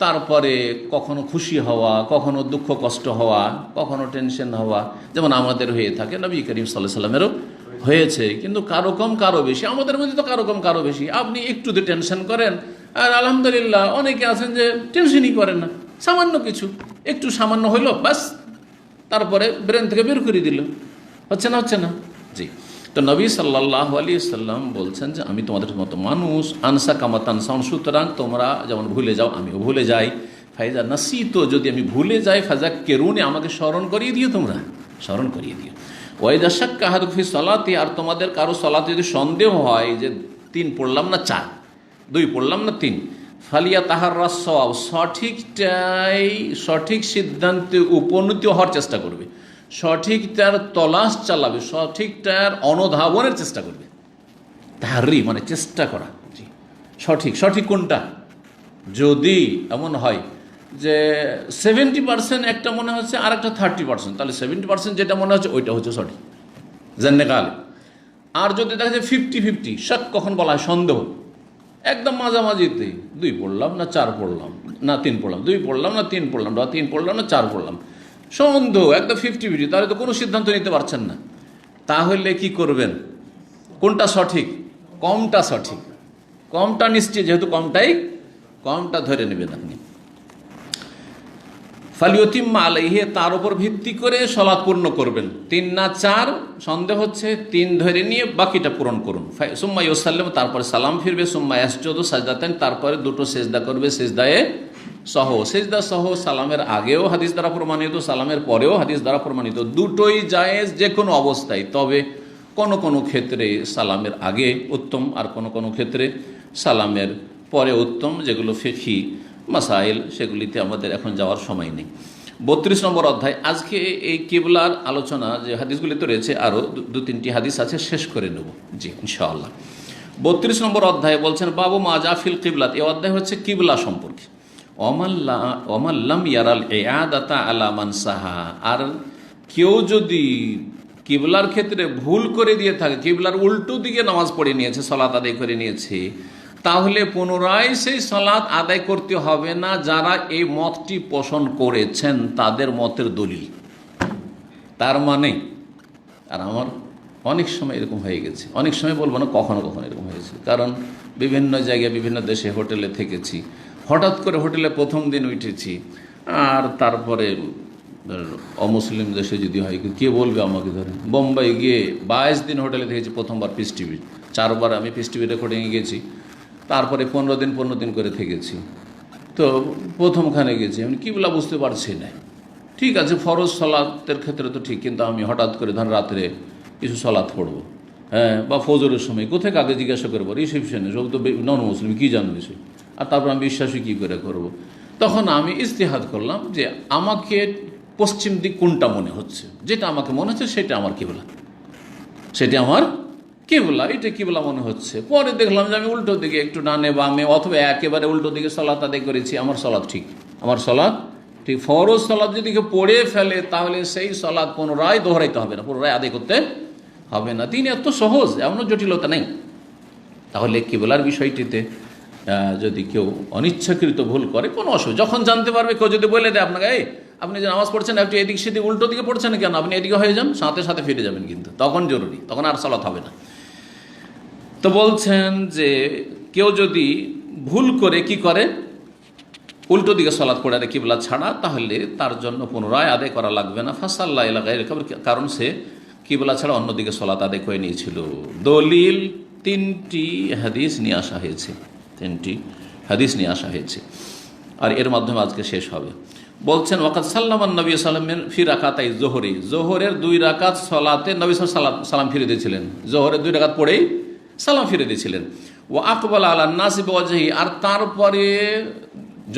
তারপরে কখনো খুশি হওয়া, কখনো দুঃখ কষ্ট হওয়া, কখনো টেনশন হওয়া, যেমন আমাদের হয়ে থাকে, নবী করিম সাল্লাল্লাহু আলাইহি ওয়াসাল্লামেরও হয়েছে। কিন্তু কারো কম কারো বেশি, আমাদের মধ্যে তো কারো কম কারো বেশি। আপনি একটুতে টেনশন করেন, আর আলহামদুলিল্লাহ অনেকে আছেন যে টেনশনই করেন না, সামান্য কিছু, একটু সামান্য হইল বাস, তারপরে ব্রেন থেকে বের করে দিল, হচ্ছে না। জি, তো নবী সাল্লাল্লাহু আলাইহি ওয়াসাল্লাম বলছেন যে আমি তোমাদের মতো মানুষ, আনসা কামা তানসাউন, সুতরাং তোমরা যেমন ভুলে যাও আমিও ভুলে যাই। ফাইজা নাসিতো, যদি আমি ভুলে যাই, ফাযাক্কিরুনি, আমাকে স্মরণ করিয়ে দিও, তোমরা স্মরণ করিয়ে দিও। ওয়াইদা শাক্কা আহাদুকুম ফি সালাতি, আর তোমাদের কারো সালাতে যদি সন্দেহ হয় যে 3 পড়লাম না 4, 2 পড়লাম না 3, ফালিয়া তাহাররা সওয়াব, সঠিক সিদ্ধান্তে উপনীত হওয়ার চেষ্টা করবে, সঠিকটার তলাশ চালাবে, সঠিকটার অনুধাবনের চেষ্টা করবে। তাহারি মানে চেষ্টা করা, জি, সঠিক কোনটা। যদি এমন হয় যে 70% একটা মনে হচ্ছে আর একটা 30%, তাহলে 70% যেটা মনে হচ্ছে ওইটা হচ্ছে সঠিক, জান্নে কালে। আর যদি দেখা যায় 50-50, শাক কখন বলা হয়, সন্দেহ, একদম মাঝামাঝিতে 2 পড়লাম না 4 পড়লাম না 3 পড়লাম, 2 পড়লাম না 3 পড়লাম, বা 3 পড়লাম না 4 পড়লাম, সন্দেহ একদম 50-50, তাহলে তো কোনো সিদ্ধান্ত নিতে পারছেন না। তাহলে কি করবেন, কোনটা সঠিক, কমটা সঠিক, কমটা নিশ্চয়, যেহেতু কমটা ধরে নেবেন আপনি। ফালিউতিম্মা আলাইহি, তার উপর ভিত্তি করে সালাত পূর্ণ করবেন। 3 না 4 সন্দেহ হচ্ছে, 3 ধরে নিয়ে বাকিটা পূরণ করুন। সুম্মা ইউসাল্লিমু, তারপরে সালাম ফিরবে। সুম্মা ইয়াসজুদু সাজদাতাইন, তারপরে 2টো সেজদা করবে, সেজদা সহ, সালামের আগেও হাদিস দ্বারা প্রমাণিত, সালামের পরেও হাদিস দ্বারা প্রমাণিত, দুটোই জায়েজ যে কোনো অবস্থায়। তবে কোনো ক্ষেত্রে সালামের আগে উত্তম, আর কোনো ক্ষেত্রে সালামের পরে উত্তম, যেগুলো ফিকহি মাসাইল, সেগুলিতে আমাদের এখন যাওয়ার সময় নেই। 32 নম্বর অধ্যায়। আজকে এই কিবলার আলোচনা যে হাদিসগুলি তো রয়েছে, আরও দু তিনটি হাদিস আছে, শেষ করে নেব জি ইনশাআল্লাহ। 32 নম্বর অধ্যায়ে বলছেন বাবু মা জাফিল কিবলাত। এই অধ্যায় হচ্ছে কিবলা সম্পর্কে। অমাল্লাম ইয়ারাল ইআদাতা আলা মান সাহা। আর কেউ যদি কিবলার ক্ষেত্রে ভুল করে দিয়ে থাকে, কিবলার উল্টো দিকে নামাজ পড়ে নিয়েছে, সালাত আদায় করে নিয়েছে, তাহলে পুনরায় সেই সালাত আদায় করতে হবে না। যারা এই মতটি পোষণ করেছেন তাদের মতের দলিল। তার মানে, আর আমার অনেক সময় এরকম হয়ে গেছে, অনেক সময় বলবো না, কখনো কখনো এরকম হয়েছে। কারণ বিভিন্ন জায়গায় বিভিন্ন দেশে হোটেলে থেকেছি, হঠাৎ করে হোটেলে প্রথম দিন উঠেছি, আর তারপরে অমুসলিম দেশে যদি হয় কে বলবে আমাকে, ধরে বোম্বাই গিয়ে 22 দিন হোটেলে থেকেছি, প্রথমবার পিস টিভি, 4বার আমি পিস টিভি রেকর্ডিংয়ে গেছি, তারপরে 15 দিন করে থেকেছি। তো প্রথমখানে গেছি, আমি কিবলা বুঝতে পারছি না। ঠিক আছে, ফরজ সালাতের ক্ষেত্রে তো ঠিক, কিন্তু আমি হঠাৎ করে ধর রাত্রে কিছু সালাত পড়বো, হ্যাঁ, বা ফজরের সময় কোথায় কাকে জিজ্ঞাসা করবো, রিসেপশনে, সব তো নন মুসলিম, কী জানবে সে, আর তারপর আমি বিশ্বাসী কী করে করব। তখন আমি ইস্তেহাদ করলাম যে আমাকে পশ্চিম দিক কোনটা মনে হচ্ছে, যেটা আমাকে মনে হচ্ছে সেটা আমার কিবলা, সেটা আমার কিবলা, এটা কিবলা মনে হচ্ছে। পরে দেখলাম যে আমি উল্টো দিকে, একটু ডানে বামে অথবা একেবারে উল্টো দিকে সালাত আদায় করেছি, আমার সালাত ঠিক, আমার সালাত ঠিক। ফরজ সালাত যদি কেউ পড়ে ফেলে তাহলে সেই সালাত পুনরায় দোহরাইতে হবে না, পুনরায় আদায় করতে হবে না। দিন এত সহজ, এমনও জটিলতা নেই। তাহলে কিবলার বিষয়টিতে যদি কেউ অনিচ্ছাকৃত ভুল করে কোনো অসুবিধা, যখন জানতে পারবে, কেউ যদি বলে দেয় আপনাকে, এই আপনি যে নামাজ পড়ছেন একটু এদিক সেদিক উল্টো দিকে পড়ছেন কেন, আপনি এদিকে হয়ে যান, সাথে সাথে ফিরে যাবেন, কিন্তু তখন জরুরি, তখন আর সালাত হবে না। তো বলছেন যে কেউ যদি ভুল করে কি করে, উল্টো দিকে সালাত পড়ে আর কিবলা ছাড়া, তাহলে তার জন্য পুনরায় আদায় করা লাগবে না। ফাসাল্লাহ এলাকায়, কারণ সে কিবলা ছাড়া অন্যদিকে সালাত আদায় করে নিয়েছিল। দলিল 3টি হাদিস নিয়ে আসা হয়েছে, 3টি হাদিস নিয়ে আসা হয়েছে, আর এর মাধ্যমে আজকে শেষ হবে। বলছেন ওয়াকাত সাল্লামান নবী সাল্লামের ফি রাকাতাই জোহরি, জোহরের 2 রাকাত সালাতে নবী সালাম ফিরে দিয়েছিলেন, জোহরের 2 রাকাত পড়েই সালাম ফিরে দিয়েছিলেন। ও আকবাল আলা নাসি বিওয়াজহি, আর তারপরে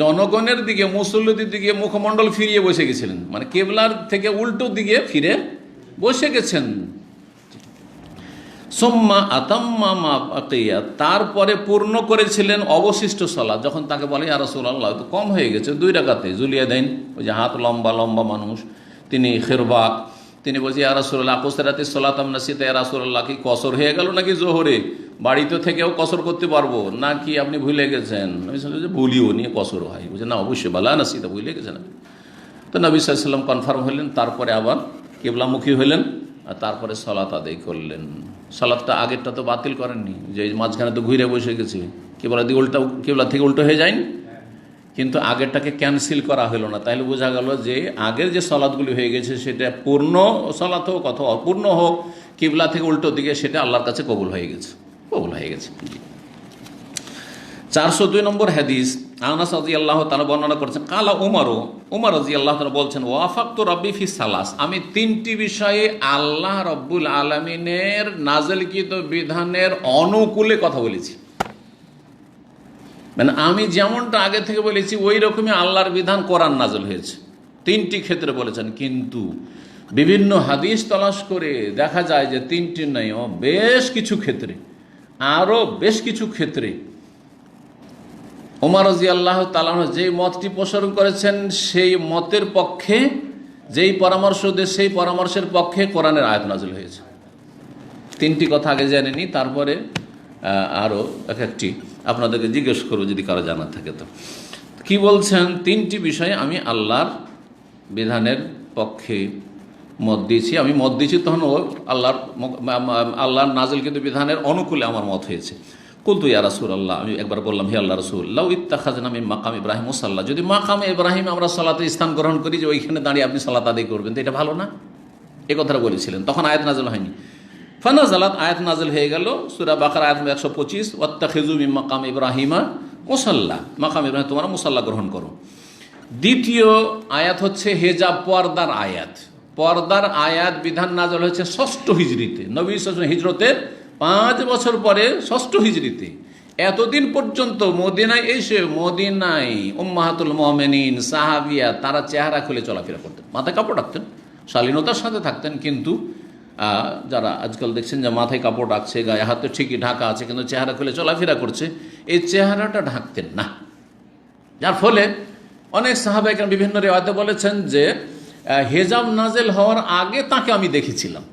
জনগণের দিকে, মুসল্লিদের দিকে মুখমণ্ডল ফিরিয়ে বসে গেছিলেন, মানে কেবলার থেকে উল্টো দিকে ফিরে বসে গেছেন। সুম্মা আতাম্মা মা বাকিয়া, তারপরে পূর্ণ করেছিলেন অবশিষ্ট সালাত। যখন তাকে বলে ইয়া রাসূলুল্লাহ, তো কম হয়ে গেছে 2 রাকাতে, জুলিয়া দেন, ওই যে হাত লম্বা লম্বা মানুষ, তিনি খেরবাক, তিনি বলছে ইয়া রাসূলুল্লাহ কুসরাতিস সালাতাম নাসিতা, ইয়া রাসূলুল্লাহ কি কসর হয়ে গেল নাকি জোহরে, বাড়িতে থেকেও কসর করতে পারবো নাকি আপনি ভুলে গেছেন? নবী সাল্লাল্লাহু আলাইহি ওয়াসাল্লাম ভুলিও নিয়ে কসর হয়, বুঝলেন না, অবশ্যই বালা নাসিতা, ভুলে গেছেন। তো নবী সাল্লাল্লাহু আলাইহি ওয়াসাল্লাম কনফার্ম হলেন, তারপরে আবার কিবলামুখী হলেন, আর তারপরে সালাত আদায় করলেন। সালাতটা আগেরটা তো বাতিল করেননি, যে মাঝখানে তো ঘুরে বসে গেছে, কিবলা দিকে উল্টা, কিবলা থেকে উল্টো হয়ে যায়নি, কিন্তু আগেরটাকে ক্যান্সেল করা হলো না। তাহলে বোঝা গেল যে আগের যে সালাতগুলি হয়ে গেছে সেটা পূর্ণ সালাত হোক অথবা অপূর্ণ হোক, কিবলা থেকে উল্টো দিকে, সেটা আল্লাহর কাছে কবুল হয়ে গেছে, কবুল হয়ে গেছে। 402 নম্বর হাদিস, আনাস রাদিয়াল্লাহু তাআলা বর্ণনা করেছেন, কালা উমর রাদিয়াল্লাহু তাআলা বলছেন, ওয়াফাকতু রাব্বি ফি সালাস, আমি 3টি বিষয়ে আল্লাহ রাব্বুল আলামিনের নাযিলকৃত বিধানের অনুকূলে কথা বলেছি। মানে আমি যেমনটা আগে থেকে বলেছি ওই রকমই আল্লাহর বিধান কোরআন নাযিল হয়েছে। 3টি ক্ষেত্রে বলেছেন, কিন্তু বিভিন্ন হাদিস তলাশ করে দেখা যায় যে 3টি নয়, বেশ কিছু ক্ষেত্রে, আরও বেশ কিছু ক্ষেত্রে ওমর রাদিয়াল্লাহু তাআলা যেই মতটি পোষণ করেছেন সেই মতের পক্ষে, যেই পরামর্শ দেয় সেই পরামর্শের পক্ষে কোরআনের আয়াত নাযিল হয়েছে। 3টি কথা আগে জেনে নিই, তারপরে আরও একটি আপনাদেরকে জিজ্ঞেস করবো যদি কারো জানা থাকে। তো কি বলছেন, 3টি বিষয়ে আমি আল্লাহর বিধানের পক্ষে মত দিয়েছি, আমি মত দিয়েছি তখন ও আল্লাহর নাযিলকৃত বিধানের অনুকূলে আমার মত হয়েছে। কুলতু ইয়া রাসূলুল্লাহ, আমি একবার বললাম হে আল্লাহর রাসূল, লাউ ইত্তাখাযনা মিন মাকাম ইব্রাহিম মুসাল্লা, যদি মাকামে ইব্রাহিম আমরা সালাতে স্থান গ্রহণ করি, যে ওইখানে দাঁড়িয়ে আপনি সালাত আদায় করবেন, তো এটা ভালো না? এই কথাটা বলেছিলেন। তখন আয়াত নাযিল হয়নি, ফানাজালাত, আয়াত নাযিল হয়ে গেল সূরা বাকারা আয়াত 125, ওয়াত্তাখিযু মিন মাকাম ইব্রাহিমা মুসাল্লা, মাকাম ইব্রাহিম তোমরা মুসাল্লা গ্রহণ করো। দ্বিতীয় আয়াত হচ্ছে হেজাব, পর্দার আয়াত। পর্দার আয়াত বিধান নাযিল হয়েছে 6ষ্ঠ হিজরিতে, নবী সাল্লাল্লাহু আলাইহি ওয়াসাল্লাম হিজরতের 5 বছর পরে 6ষ্ঠ হিজরিতে। এতদিন পর্যন্ত মদিনায় এসে মদিনায় উম্মাহাতুল মুমিনিন সাহাবিয়া তারা চেহারা খুলে চলাফেরা করতেন, মাথায় কাপড় রাখতেন, শালীনতার সাথে থাকতেন। কিন্তু যারা আজকাল দেখছেন যে মাথায় কাপড় রাখছে, গায়ে হাতে ঠিকই ঢাকা আছে, কিন্তু চেহারা খুলে চলাফেরা করছে, এই চেহারাটা ঢাকতেন না। যার ফলে অনেক সাহাবা একরাম বিভিন্ন রিওয়ায়াতে বলেছেন যে হেজাব নাজেল হওয়ার আগে তাকে আমি দেখেছিলাম,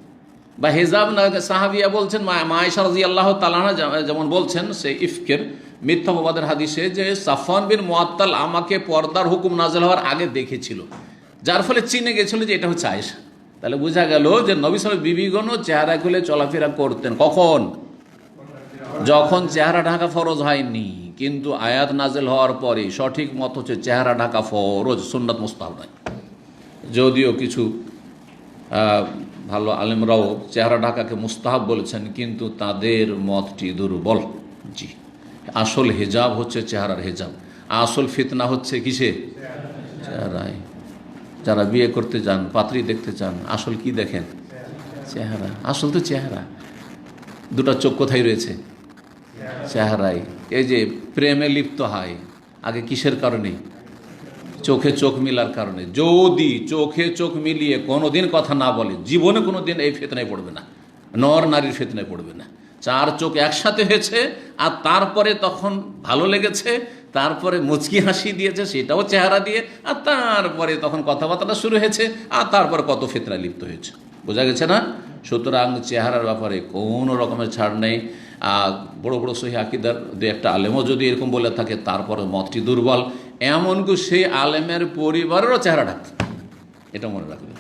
বা হেজাব সাহাবিয়া বলছেন, মা আয়েশা রাদিয়াল্লাহু তাআলা যেমন বলছেন সে ইফকের মিথ্যা প্রবাদের হাদিসে, যে সাফওয়ান বিন মুআত্তাল আমাকে পর্দার হুকুম নাজেল হওয়ার আগে দেখেছিল, যার ফলে চিনে গেছিল যে এটা হচ্ছে আয়েশা। তাহলে বোঝা গেল যে নবী সাল্লাল্লাহু আলাইহি ওয়াসাল্লাম বিবিগণও চেহারা খুলে চলাফেরা করতেন। কখন? যখন চেহারা ঢাকা ফরজ হয়নি। কিন্তু আয়াত নাজেল হওয়ার পরে সঠিক মত হচ্ছে চেহারা ঢাকা ফরজ, সুন্নাত মুস্তাহাব নয়। যদিও কিছু ভালো আলেমরাও চেহারা ঢাকাকে মুস্তাহাব বলেছেন, কিন্তু তাদের মতটি দুর্বল। জি, আসল হেজাব হচ্ছে চেহারার হেজাব, আসল ফিতনা হচ্ছে কিসে? চেহারায়। যারা বিয়ে করতে যান, পাত্রী দেখতে চান, আসল কি দেখেন? চেহারা। আসল তো চেহারা। দুটা চোখ কোথায় রয়েছে? চেহারায়। এই যে প্রেমে লিপ্ত হয় আগে কিসের কারণে? চোখে চোখ মিলার কারণে। যদি চোখে চোখ মিলিয়ে কোনোদিন কথা না বলে, জীবনে কোনোদিন এই ফিতনায় পড়বে না, নর নারীর ফিতনায় পড়বে না। চার চোখ একসাথে হয়েছে, আর তারপরে তখন ভালো লেগেছে, তারপরে মুচকি হাসি দিয়েছে, সেটাও চেহারা দিয়ে, আর তারপরে তখন কথাবার্তা শুরু হয়েছে, আর তারপরে কত ফিতনায় লিপ্ত হয়েছে। বোঝা গেছে না? সুতরাং চেহারার ব্যাপারে কোনো রকমের ছাড় নেই। বড় বড় সহিহ আকীদার দু একটা আলেমও যদি এরকম বলে থাকে, তারপরে মতটি দুর্বল। এমনকি সেই আলেমের পরিবারেরও চেহারা ঢাকতে, এটা মনে রাখবেন।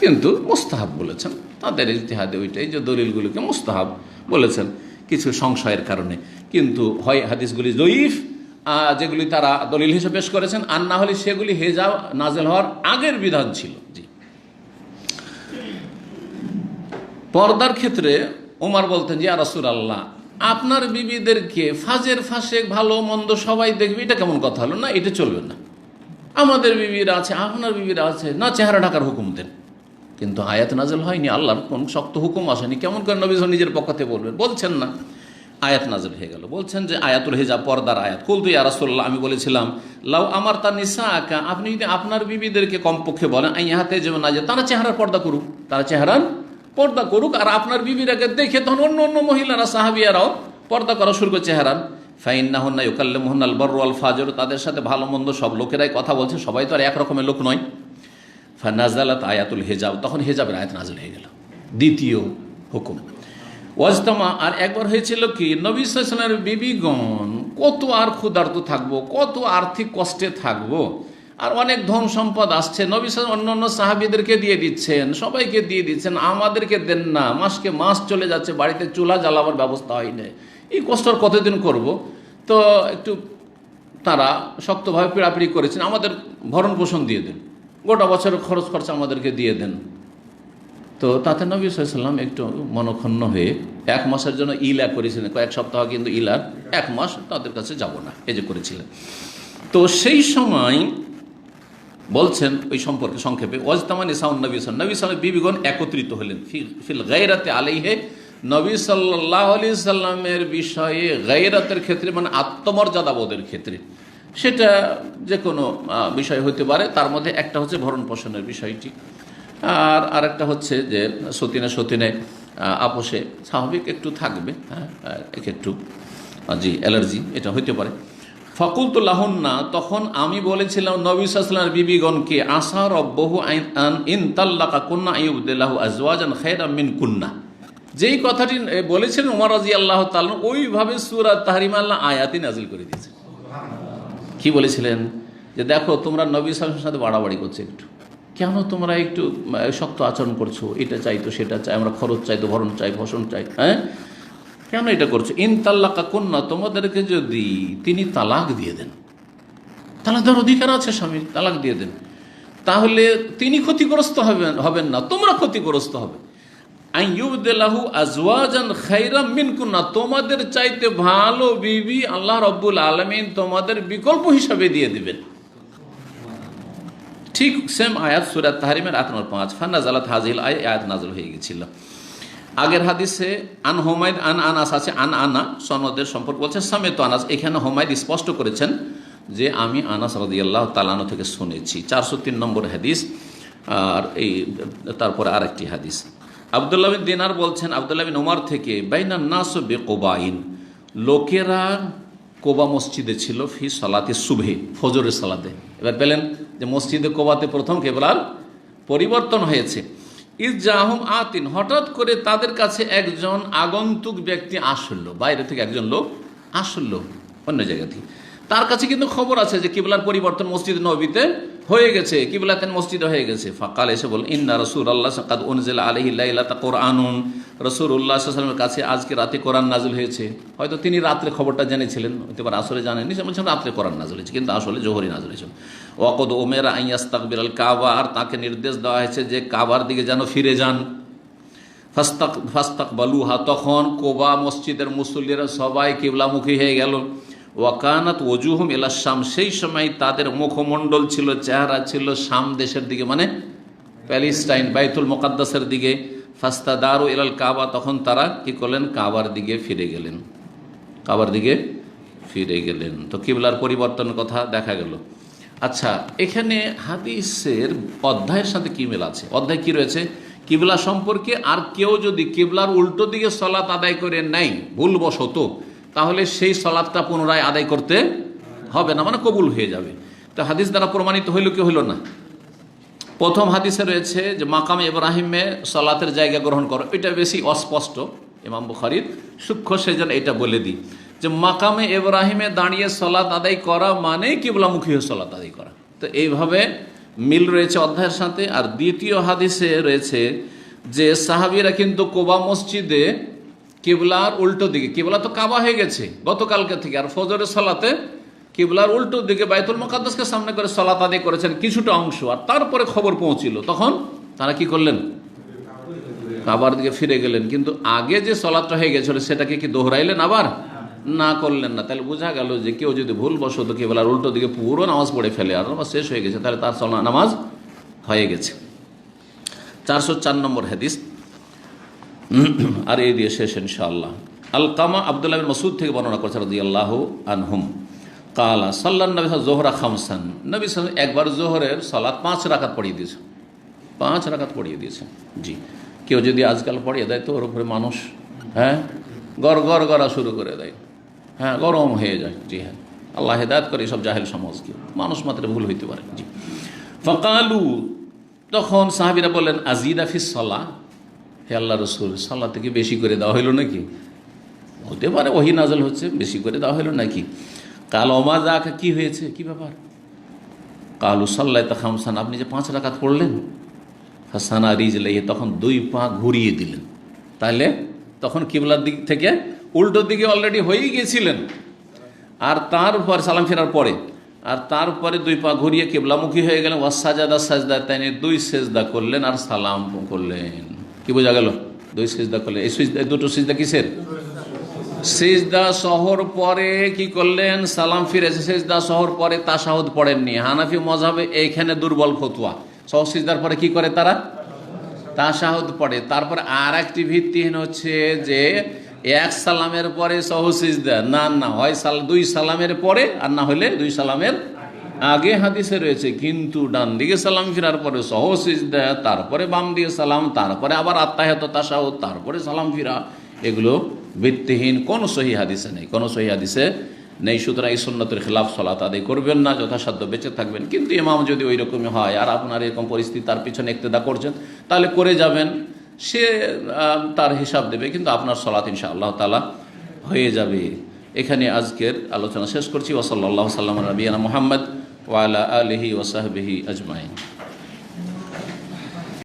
কিন্তু মুস্তাহাব বলেছেন, তাদের ইজতিহাদে ওইটাই যে দলিলগুলোকে মুস্তাহাব বলেছেন কিছু সংশয়ের কারণে। কিন্তু হয় হাদিসগুলি জয়ীফ, যেগুলি তারা দলিল হিসেবে পেশ করেছেন, আর না হলে সেগুলি হেজাব নাজেল হওয়ার আগের বিধান ছিল। জি, পর্দার ক্ষেত্রে ওমর বলতেন যে ইয়া রাসূলুল্লাহ, আপনার বিবিদেরকে ফাজের ফাঁসেক ভালো মন্দ সবাই দেখবে, এটা কেমন কথা হলো? না, এটা চলবে না। আমাদের বিবিরা আছে, আপনার বিবিরা আছে, না চেহারা ঢাকার হুকুম দেন। কিন্তু আয়াত নাজেল হয়নি, আল্লাহর কোন শক্ত হুকুম আসেনি, কেমন করে নবী নিজের পক্ষ থেকে বলবেন? বলছেন না। আয়াত নাজেল হয়ে গেল, বলছেন যে আয়াতুল হিজাব, পর্দার আয়াত। কুলতু ইয়া রাসূলুল্লাহ, আমি বলেছিলাম, লাউ আমার তা নিসাকা, আপনি যদি আপনার বিবিদেরকে কমপক্ষে বলেন আইয়াতে যেমন না, যে তারা চেহারার পর্দা করুক, তারা চেহারার পর্দা করুক, আর আপনার বিবিরাকে দেখে তখন অন্য অন্য মহিলারা সাহাবিয়ারাও পর্দা করা শুরু করে চেহারান। ফাইন্নাহুন্না ইউকাল্লিমুহুন্নাল বাররু ওয়াল ফাজির, তাদের সাথে ভালো মন্দ সব লোকেরাই কথা বলছে, সবাই তো আর এক রকমের লোক নয়। ফানাজালাত আয়াতুল হিজাব, তখন হিজাবের আয়াত নাজিল হয়ে গেল, দ্বিতীয় হুকুম। ওয়াজতামা, আর একবার হয়েছিল কি, নবী সাল্লাল্লাহু আলাইহি ওয়াসাল্লামের বিবিগণ কত আর ক্ষুধার্ত থাকবো, কত আর্থিক কষ্টে থাকবো, আর অনেক ধন সম্পদ আসছে, নবী সাল্লাল্লাহু আলাইহি ওয়াসাল্লাম অন্য সাহাবীদেরকে দিয়ে দিচ্ছেন, সবাইকে দিয়ে দিচ্ছেন, আমাদেরকে দেন না। মাসকে মাস চলে যাচ্ছে, বাড়িতে চুলা জ্বালাবার ব্যবস্থা হয় না, এই কষ্ট আর কতদিন করব? তো একটু তারা শক্তভাবে পিড়াপিড়ি করেছেন, আমাদের ভরণ পোষণ দিয়ে দেন, গোটা বছরের খরচ খরচা আমাদেরকে দিয়ে দেন। তো তাতে নবী সাল্লাল্লাহু আলাইহি ওয়াসাল্লাম একটু মনক্ষুণ্ণ হয়ে 1 মাসের জন্য ইলা করেছিলেন, কয়েক সপ্তাহ, কিন্তু ইলার 1 মাস তাদের কাছে যাব না, এই যে করেছিলেন। তো সেই সময় বলছেন ওই সম্পর্কে সংক্ষেপে, ওয়াজতামা নিসাউন নবী সাল্লাল্লাহু আলাইহি ওয়াসাল্লাম, বিবিগণ একত্রিত হলেন ফিল গায়রাতে আলাইহি, নবী সাল্লাল্লাহু আলাইহি সাল্লামের বিষয়ে গায়রাতের ক্ষেত্রে, মানে আত্মমর্যাদা বোধের ক্ষেত্রে। সেটা যে কোনো বিষয় হতে পারে, তার মধ্যে একটা হচ্ছে ভরণ পোষণের বিষয়টি, আর আরেকটা হচ্ছে যে সতীনে আপোষে স্বাভাবিক একটু থাকবে, একটু জি অ্যালার্জি, এটা হইতে পারে। ফাকুলতু লাহুন্না, তখন আমি বলেছিলাম নবী সাল্লাল্লাহু আলাইহি ওয়াসাল্লামের বিবিগণকে, আসা রব্বহু আন ইন তাল্লাকাকুন্না আইয়ুবদিলাহু আজওয়াজান খায়রাম মিনকুন্না, যেই কথাটি বলেছিলেন ওমর রাদিয়াল্লাহু তাআলা, ওইভাবে সূরা তাহরিম আল্লাহ আয়াতি নাজিল করে দিয়েছে। কি বলেছিলেন? যে দেখো, তোমরা নবী সাল্লাল্লাহু আলাইহি ওয়াসাল্লামের সাথে বাড়াবাড়ি করছো, একটু কেন তোমরা একটু শক্ত আচরণ করছো, এটা চাই তো সেটা চাই, আমরা খরচ চাই তো ভরণ চাই, ভষণ চাই, হ্যাঁ কেন এটা করছো? ইন তাল্লাকা কন্যা, তোমাদেরকে যদি তিনি তালাক দিয়ে দেন, তালাক দেওয়ার অধিকার আছে স্বামীর, তালাক দিয়ে দেন, তাহলে তিনি ক্ষতিগ্রস্ত হবেন না, তোমরা ক্ষতিগ্রস্ত হবে। আইয়ুবদিলাহু আজওয়াজান খায়রাম মিনকুন্না, তোমাদের চাইতে ভালো বিবি আল্লাহ রাব্বুল আলামিন তোমাদের বিকল্প হিসাবে দিয়ে দিবেন। ঠিক সেম আয়াত সূরা তাহরিমের 8 নম্বর 5, ফানাজালাত হাযিহিল আয়াত নাযিল হয়ে গিয়েছিল। আগের হাদিসে আন হুমায়দ আন আনাস আছে, আন আনা সনদের সম্পর্ক বলছে সামেত আনাস। এখানে হুমায়দ স্পষ্ট করেছেন যে আমি আনাস রাদিয়াল্লাহু তাআলা আনহু থেকে শুনেছি। 403 নম্বর হাদিস। আর এই তারপরে আরেকটি হাদিস আব্দুল্লাহ বিন দিনার বলছেন আব্দুল্লাহ বিন উমর থেকে, বাইনান নাস বিকুবাইন, লোকেরা কোবা মসজিদে ছিল, ফি সালাতে সুবহে, ফজরের সালাতে। এবার পেলেন যে মসজিদে কোবাতে প্রথম কেবলার পরিবর্তন হয়েছে। ইজাহুম আতিন, হঠাৎ করে তাদের কাছে একজন আগন্তুক ব্যক্তি আসলো, বাইরে থেকে একজন লোক আসলো অন্য জায়গা থেকে। তার কাছে কিন্তু খবর আছে যে কিবলার পরিবর্তন মসজিদ নববীতে হয়ে গেছে, কিবলাতেন মসজিদে হয়ে গেছে। ফাকাল, এসে বল, ইন্না রাসূলুল্লাহ কাদ উনজিলা আলাইহি লাইলাতা কুরআনুন, রাসূলুল্লাহ সাল্লাল্লাহু আলাইহি ওয়াসাল্লামের কাছে আজকে রাতে কোরআন নাযিল হয়েছে। হয়তো তিনি রাত্রে খবরটা জেনেছিলেন, হতে পারে আসরে জানেননি, সে বলছেন রাত্রে কোরআন নাযিল হয়েছে, কিন্তু আসলে জোহরে নাযিল হয়েছে। ওয়াকদ উমিরা আন ইস্তাকবিলাল কাবা, আর তাকে নির্দেশ দেওয়া হয়েছে যে কাবার দিকে যেন ফিরে যান। ফাস্তাকবালুহা, তখন কোবা মসজিদের মুসল্লিরা সবাই কিবলামুখী হয়ে গেল। ওয়াকানাত ওজুহুম ইলা শাম, সেই সময় তাদের মুখমণ্ডল ছিল, চেহারা ছিল শাম দেশের দিকে, মানে প্যালেস্টাইন বাইতুল মুকাদ্দাসের দিকে। ফাস্তাদারু ইলাল কাবা, তখন তারা কি করলেন, কাবার দিকে ফিরে গেলেন, কাবার দিকে ফিরে গেলেন। তো কিবলার পরিবর্তনের কথা দেখা গেল। আচ্ছা, এখানে হাদিসের অধ্যায়ের সাথে কি মিল আছে? অধ্যায় কি রয়েছে? কিবলা সম্পর্কে। আর কেউ যদি কিবলার উল্টো দিকে সলাত আদায় করে নেয় ভুলবশত, তাহলে সেই সলাতটা পুনরায় আদায় করতে হবে না, মানে কবুল হয়ে যাবে। তো হাদিস দ্বারা প্রমাণিত হইল কি হইল না? প্রথম হাদিসে রয়েছে যে মাকামে ইব্রাহিমে সলাতের জায়গা গ্রহণ করো, এটা বেশি অস্পষ্ট, ইমাম বুখারীর সূক্ষ্ম, সেজন্য এটা বলে দিই যে মাকামে ইব্রাহিমে দাঁড়িয়ে সলাত আদায় করা মানে কিবলামুখী হয়ে সলাত আদায় করা। তো এইভাবে মিল রয়েছে অধ্যায়ের সাথে। আর দ্বিতীয় হাদিসে রয়েছে যে সাহাবীরা কিন্তু কোবা মসজিদে কিবলার উল্টো দিকে, কিবলা তো কাবা হয়ে গেছে গতকালকে থেকে, আর ফজরের সালাতে কিবলার উল্টো দিকে বাইতুল মুকাদ্দাসকে সামনে করে সালাত আদায় করেছেন কিছুটা অংশ। আর তারপরে খবর পৌঁছিল, তখন তারা কি করলেন, কাবার দিকে ফিরে গেলেন। কিন্তু আগে যে সালাতটা হয়ে গেছিল সেটাকে কি দোহরাইলেন? আবার না, করলেন না। তাহলে বোঝা গেল যে কেউ যদি ভুলবশত কিবলার উল্টো দিকে পুরো নামাজ পড়ে ফেলে, আর নামাজ শেষ হয়ে গেছে, তাহলে তার নামাজ হয়ে গেছে। 404 নম্বর হাদিস, আর এই দিয়ে শেষ ইনশাআল্লাহ। আলকামা আব্দুল্লাহ বিন মাসউদ থেকে বর্ণনা করছেন রাদিয়াল্লাহু আনহুম, কালা সাল্লাল্লাহু নবী যোহরা খামসান, নবী সাল্লাল্লাহু একবার জোহরের সালাত 5 রাকাত পড়িয়ে দিয়েছে, 5 রাকাত পড়িয়ে দিয়েছে। জি, কেউ যদি আজকাল পড়িয়ে দেয় তো ওর উপরে মানুষ গড় গড়া শুরু করে দেয়, গরম হয়ে যায়। জি হ্যাঁ, আল্লাহ হেদায়েত করে সব জাহেল সমাজকে, মানুষ মাত্র ভুল হইতে পারে। জি, ফাকালু, তখন সাহাবীরা বললেন, আজিদা ফিস সালাহ, হে আল্লাহ রসুল, সালাত থেকে বেশি করে দেওয়া হইল নাকি? হতে পারে ওহী নাযিল হচ্ছে, বেশি করে দেওয়া হইল নাকি? কাল ওমা যাকা, কি হয়েছে, কি ব্যাপার? কালু সাল্লাইতা খামসান, আপনি যে 5 রাকাত পড়লেন। হাসানা রিজলাইহি, তখন 2 পা ঘুরিয়ে দিলেন। তাহলে তখন কিবলার দিক থেকে উল্টো দিকে অলরেডি হয়েই গেছিলেন, আর তারপর সালাম ফেরার পরে, আর তারপরে 2 পা ঘুরিয়ে কিবলামুখী হয়ে গেলেন। ওয়াসাজাদা সাজদা, তাই 2 সেজদা করলেন আর সালাম করলেন। কি বোঝা গেল? 2 সিজদা করলেন। এই দুটো সিজদা কিসের? সিজদা সহর পরে কি করলেন? সালাম ফিরেছে। সিজদা সহর পরে তাশাহুদ পড়েননি। হানাফি মযহাবে এইখানে দুর্বল ফতোয়া, সহ সিজদার পরে কি করে তারা? তাশাহুদ পড়ে। তারপরে আর একটি ভিত্তিহীন হচ্ছে যে 1 সালামের পরে সহ সিজদা, না, হয় 2 সালামের পরে, আর না হলে 2 সালামের আগে হাদিসে রয়েছে। কিন্তু ডান দিকে সালাম ফিরার পরে সহ সিজদা, তারপরে বাম দিয়ে সালাম, তারপরে আবার আত্তাহিয়াত তাশাহুদ, তারপরে সালাম ফিরা, এগুলো ভিত্তিহীন, কোন সহিহ হাদিসে নেই, কোন সহিহ হাদিসে নেই। সুতরাং এই সুন্নতের খেলাফ সালাত আদায় করবেন না, যথাসাধ্য বেঁচে থাকবেন। কিন্তু ইমাম যদি ওই রকমই হয় আর আপনার এরকম পরিস্থিতি, তার পিছনে ইক্তেদা করছেন, তাহলে করে যাবেন, সে তার হিসাব দেবে, কিন্তু আপনার সালাত ইনশাআল্লাহ তাআলা হয়ে যাবে। এখানে আজকের আলোচনা শেষ করছি। ওয়া সাল্লাল্লাহু সাল্লাম আলা নবিয়িনা মুহাম্মদ ওয়া আলা আলিহি ওয়া সাহবিহি আজমাইন।